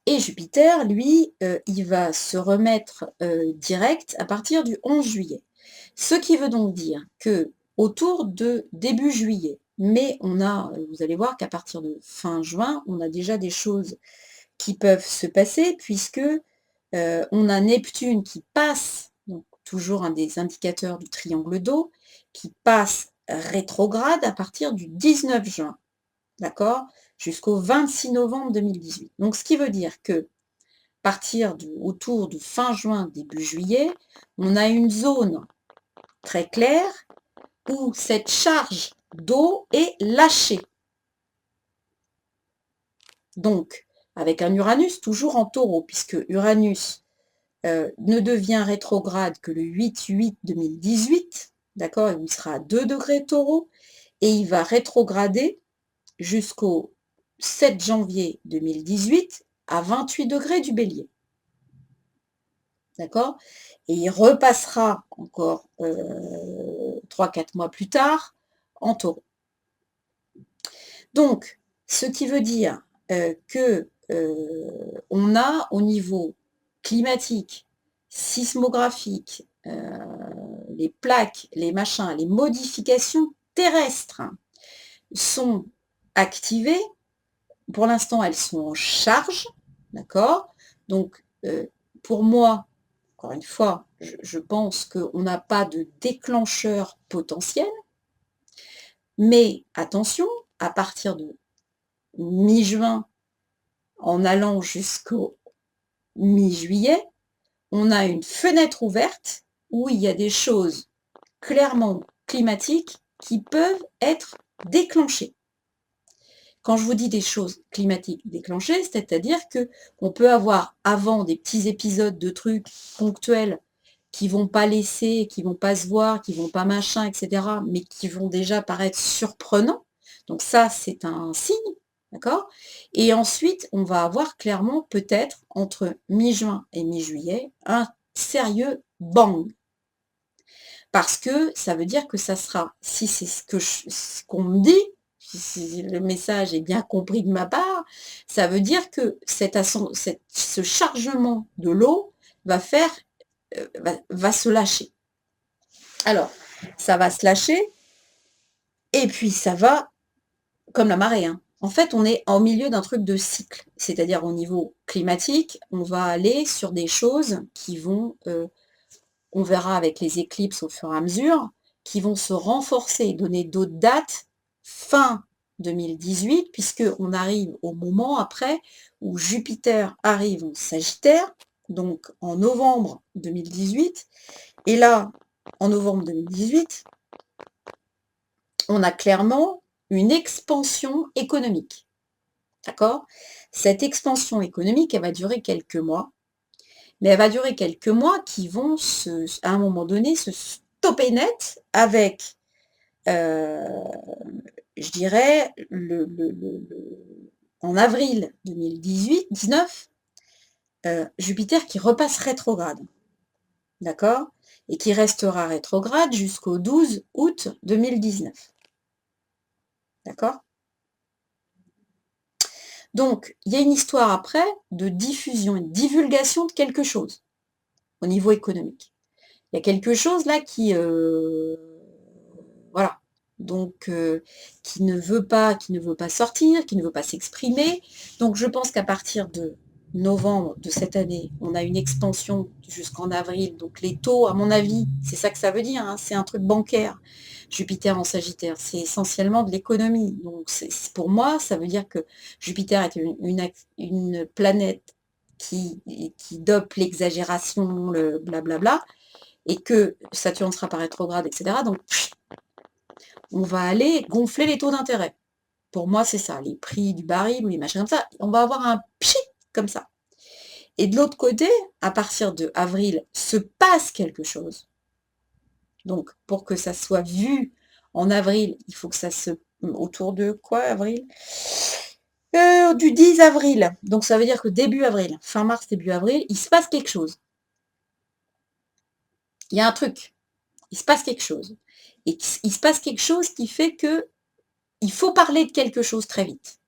Et Jupiter, lui, il va se remettre direct à partir du 11 juillet. Ce qui veut donc dire que autour de début juillet, mais on a, vous allez voir qu'à partir de fin juin, on a déjà des choses qui peuvent se passer puisque on a Neptune qui passe, donc toujours un des indicateurs du triangle d'eau, qui passe rétrograde à partir du 19 juin, d'accord? Jusqu'au 26 novembre 2018. Donc ce qui veut dire que partir autour de fin juin, début juillet, on a une zone très claire où cette charge d'eau est lâchée. Donc, avec un Uranus toujours en taureau, puisque Uranus ne devient rétrograde que le 8-8-2018, d'accord? Il sera à 2 degrés taureau, et il va rétrograder jusqu'au 7 janvier 2018 à 28 degrés du bélier. D'accord? Et il repassera encore 3-4 mois plus tard en taureau. Donc, ce qui veut dire que on a au niveau climatique, sismographique, les plaques, les machins, les modifications terrestres sont activées. Pour l'instant, elles sont en charge, d'accord? Donc, pour moi, encore une fois, je pense qu'on n'a pas de déclencheur potentiel, mais attention, à partir de mi-juin, en allant jusqu'au mi-juillet, on a une fenêtre ouverte où il y a des choses clairement climatiques qui peuvent être déclenchées. Quand je vous dis des choses climatiques déclenchées, c'est-à-dire que on peut avoir avant des petits épisodes de trucs ponctuels qui vont pas laisser, qui vont pas se voir, qui vont pas machin, etc., mais qui vont déjà paraître surprenants. Donc ça, c'est un signe, d'accord? Et ensuite, on va avoir clairement peut-être entre mi-juin et mi-juillet un sérieux bang. Parce que ça veut dire que ça sera, si c'est ce qu'on me dit, si le message est bien compris de ma part, ça veut dire que ce chargement de l'eau va faire, va se lâcher. Alors, ça va se lâcher et puis ça va comme la marée, hein. En fait, on est au milieu d'un truc de cycle, c'est-à-dire au niveau climatique, on va aller sur des choses qui vont, on verra avec les éclipses au fur et à mesure, qui vont se renforcer et donner d'autres dates fin 2018, puisqu'on arrive au moment après où Jupiter arrive en Sagittaire, donc en novembre 2018. Et là, en novembre 2018, on a clairement une expansion économique. D'accord? Cette expansion économique, elle va durer quelques mois, mais elle va durer quelques mois qui vont à un moment donné se stopper net avec je dirais, en avril 2018-19, Jupiter qui repasse rétrograde, d'accord? Et qui restera rétrograde jusqu'au 12 août 2019, d'accord? Donc, il y a une histoire après de diffusion et de divulgation de quelque chose au niveau économique. Il y a quelque chose là qui, voilà, donc qui ne veut pas sortir, qui ne veut pas s'exprimer. Donc je pense qu'à partir de novembre de cette année, on a une expansion jusqu'en avril. Donc les taux, à mon avis, c'est ça que ça veut dire, hein, c'est un truc bancaire. Jupiter en Sagittaire, c'est essentiellement de l'économie. Donc pour moi, ça veut dire que Jupiter est une planète qui dope l'exagération, le blablabla, et que Saturne sera par rétrograde, etc. Donc, on va aller gonfler les taux d'intérêt. Pour moi, c'est ça, les prix du baril ou les machins comme ça. On va avoir un pchit comme ça. Et de l'autre côté, à partir de avril, se passe quelque chose. Donc, pour que ça soit vu en avril, il faut que ça se... Autour de quoi, avril Du 10 avril. Donc, ça veut dire que début avril, fin mars, début avril, il se passe quelque chose. Il y a un truc. Il se passe quelque chose. Et il se passe quelque chose qui fait que il faut parler de quelque chose très vite,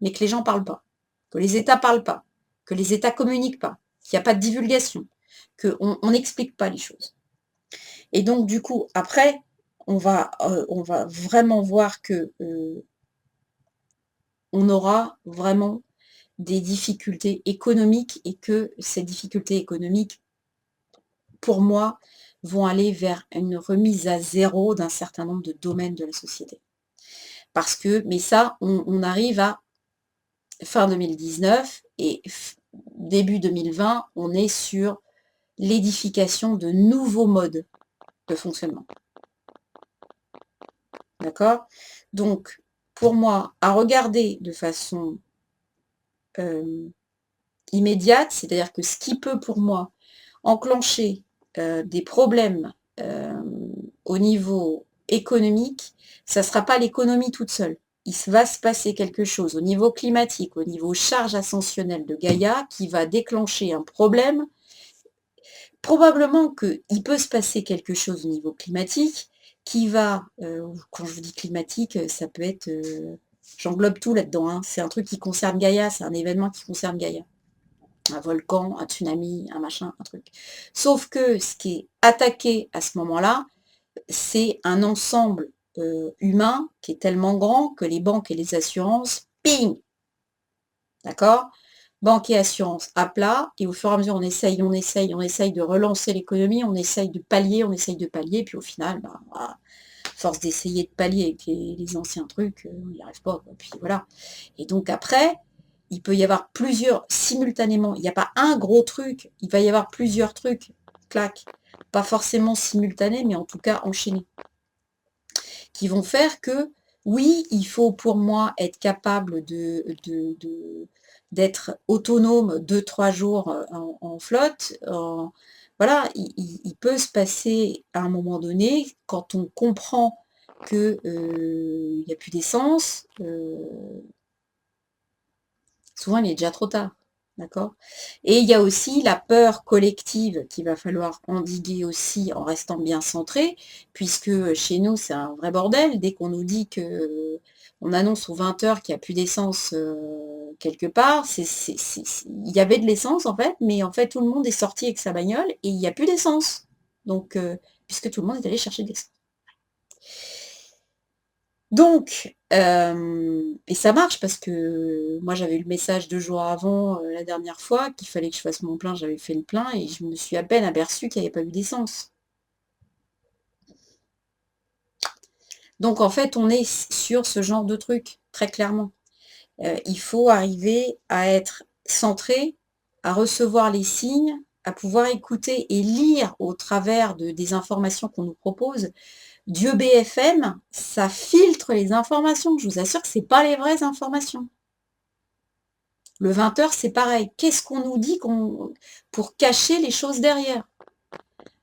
mais que les gens ne parlent pas, que les États ne parlent pas, que les États ne communiquent pas, qu'il n'y a pas de divulgation, qu'on n'explique pas les choses. Et donc, du coup, après, on va vraiment voir que on aura vraiment des difficultés économiques et que ces difficultés économiques, pour moi, vont aller vers une remise à zéro d'un certain nombre de domaines de la société. Parce que, mais ça, on arrive à fin 2019 et début 2020, on est sur l'édification de nouveaux modes de fonctionnement. D'accord? Donc, pour moi, à regarder de façon immédiate, c'est-à-dire que ce qui peut pour moi enclencher des problèmes au niveau économique, ça ne sera pas l'économie toute seule. Il va se passer quelque chose au niveau climatique, au niveau charge ascensionnelle de Gaïa, qui va déclencher un problème. Probablement qu'il peut se passer quelque chose au niveau climatique qui va, quand je vous dis climatique, ça peut être, j'englobe tout là-dedans, hein, c'est un truc qui concerne Gaïa, c'est un événement qui concerne Gaïa. Un volcan, un tsunami, un machin, un truc. Sauf que ce qui est attaqué à ce moment-là, c'est un ensemble humain qui est tellement grand que les banques et les assurances, ping, d'accord? Banque et assurance à plat, et au fur et à mesure, on essaye de relancer l'économie, on essaye de pallier, puis au final, bah, à force d'essayer de pallier avec les anciens trucs, on n'y arrive pas, quoi. Puis voilà. Et donc après, il peut y avoir plusieurs, simultanément, il n'y a pas un gros truc, il va y avoir plusieurs trucs, clac, pas forcément simultanés, mais en tout cas enchaînés, qui vont faire que, oui, il faut pour moi être capable d'être autonome 2-3 jours en flotte. Voilà, il peut se passer à un moment donné, quand on comprend qu'il n'y a plus d'essence, souvent il est déjà trop tard. D'accord? Et il y a aussi la peur collective qu'il va falloir endiguer aussi en restant bien centré, puisque chez nous, c'est un vrai bordel. Dès qu'on nous dit que on annonce aux 20 heures qu'il n'y a plus d'essence quelque part, il y avait de l'essence en fait, mais en fait tout le monde est sorti avec sa bagnole et il n'y a plus d'essence. Donc, puisque tout le monde est allé chercher de l'essence. Donc, et ça marche parce que moi j'avais eu le message 2 jours avant, la dernière fois, qu'il fallait que je fasse mon plein, j'avais fait le plein et je me suis à peine aperçue qu'il n'y avait pas eu d'essence. Donc en fait, on est sur ce genre de truc, très clairement. Il faut arriver à être centré, à recevoir les signes, à pouvoir écouter et lire au travers des informations qu'on nous propose. Dieu BFM, ça filtre les informations. Je vous assure que ce n'est pas les vraies informations. Le 20h, c'est pareil. Qu'est-ce qu'on nous dit pour cacher les choses derrière?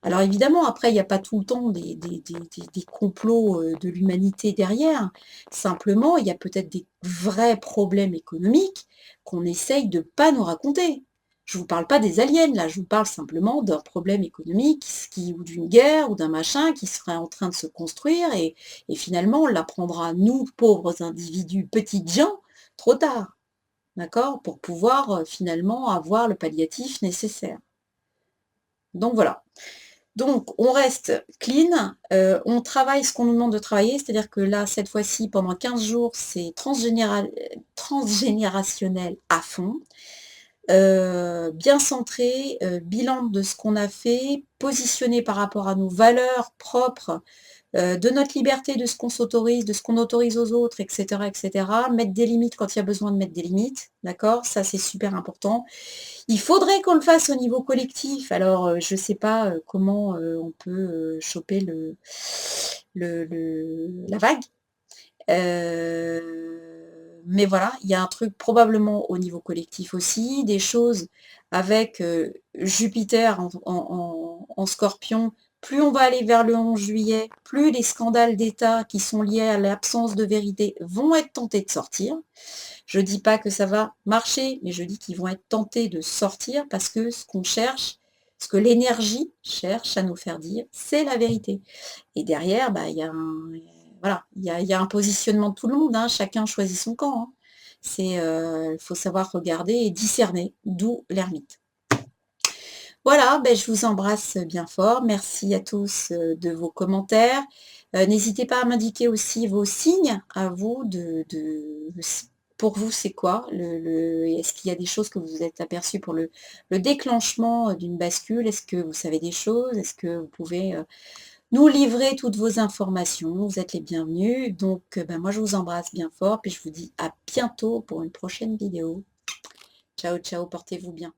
Alors évidemment, après, il n'y a pas tout le temps des complots de l'humanité derrière. Simplement, il y a peut-être des vrais problèmes économiques qu'on essaye de pas nous raconter. Je vous parle pas des aliens, là, je vous parle simplement d'un problème économique ou d'une guerre ou d'un machin qui serait en train de se construire et finalement on l'apprendra, nous, pauvres individus, petites gens, trop tard, d'accord? Pour pouvoir finalement avoir le palliatif nécessaire. Donc voilà. Donc, on reste clean, on travaille ce qu'on nous demande de travailler, c'est-à-dire que là, cette fois-ci, pendant 15 jours, c'est transgénérationnel à fond, bien centré, bilan de ce qu'on a fait, positionné par rapport à nos valeurs propres, de notre liberté, de ce qu'on s'autorise, de ce qu'on autorise aux autres, et cetera. Mettre des limites quand il y a besoin de mettre des limites, d'accord? Ça, c'est super important. Il faudrait qu'on le fasse au niveau collectif. Alors, je ne sais pas, comment, on peut, choper la vague. Mais voilà, il y a un truc probablement au niveau collectif aussi, des choses avec, Jupiter en Scorpion. Plus on va aller vers le 11 juillet, plus les scandales d'État qui sont liés à l'absence de vérité vont être tentés de sortir. Je dis pas que ça va marcher, mais je dis qu'ils vont être tentés de sortir parce que ce qu'on cherche, ce que l'énergie cherche à nous faire dire, c'est la vérité. Et derrière, bah, il y a un voilà, il y a un positionnement de tout le monde, hein, chacun choisit son camp, hein. C'est, il faut savoir regarder et discerner, d'où l'ermite. Voilà, ben je vous embrasse bien fort. Merci à tous, de vos commentaires. N'hésitez pas à m'indiquer aussi vos signes à vous pour vous, c'est quoi? Est-ce qu'il y a des choses que vous vous êtes aperçus pour le déclenchement, d'une bascule? Est-ce que vous savez des choses? Est-ce que vous pouvez, nous livrer toutes vos informations? Vous êtes les bienvenus. Donc, ben, moi, je vous embrasse bien fort, puis je vous dis à bientôt pour une prochaine vidéo. Ciao, ciao, portez-vous bien.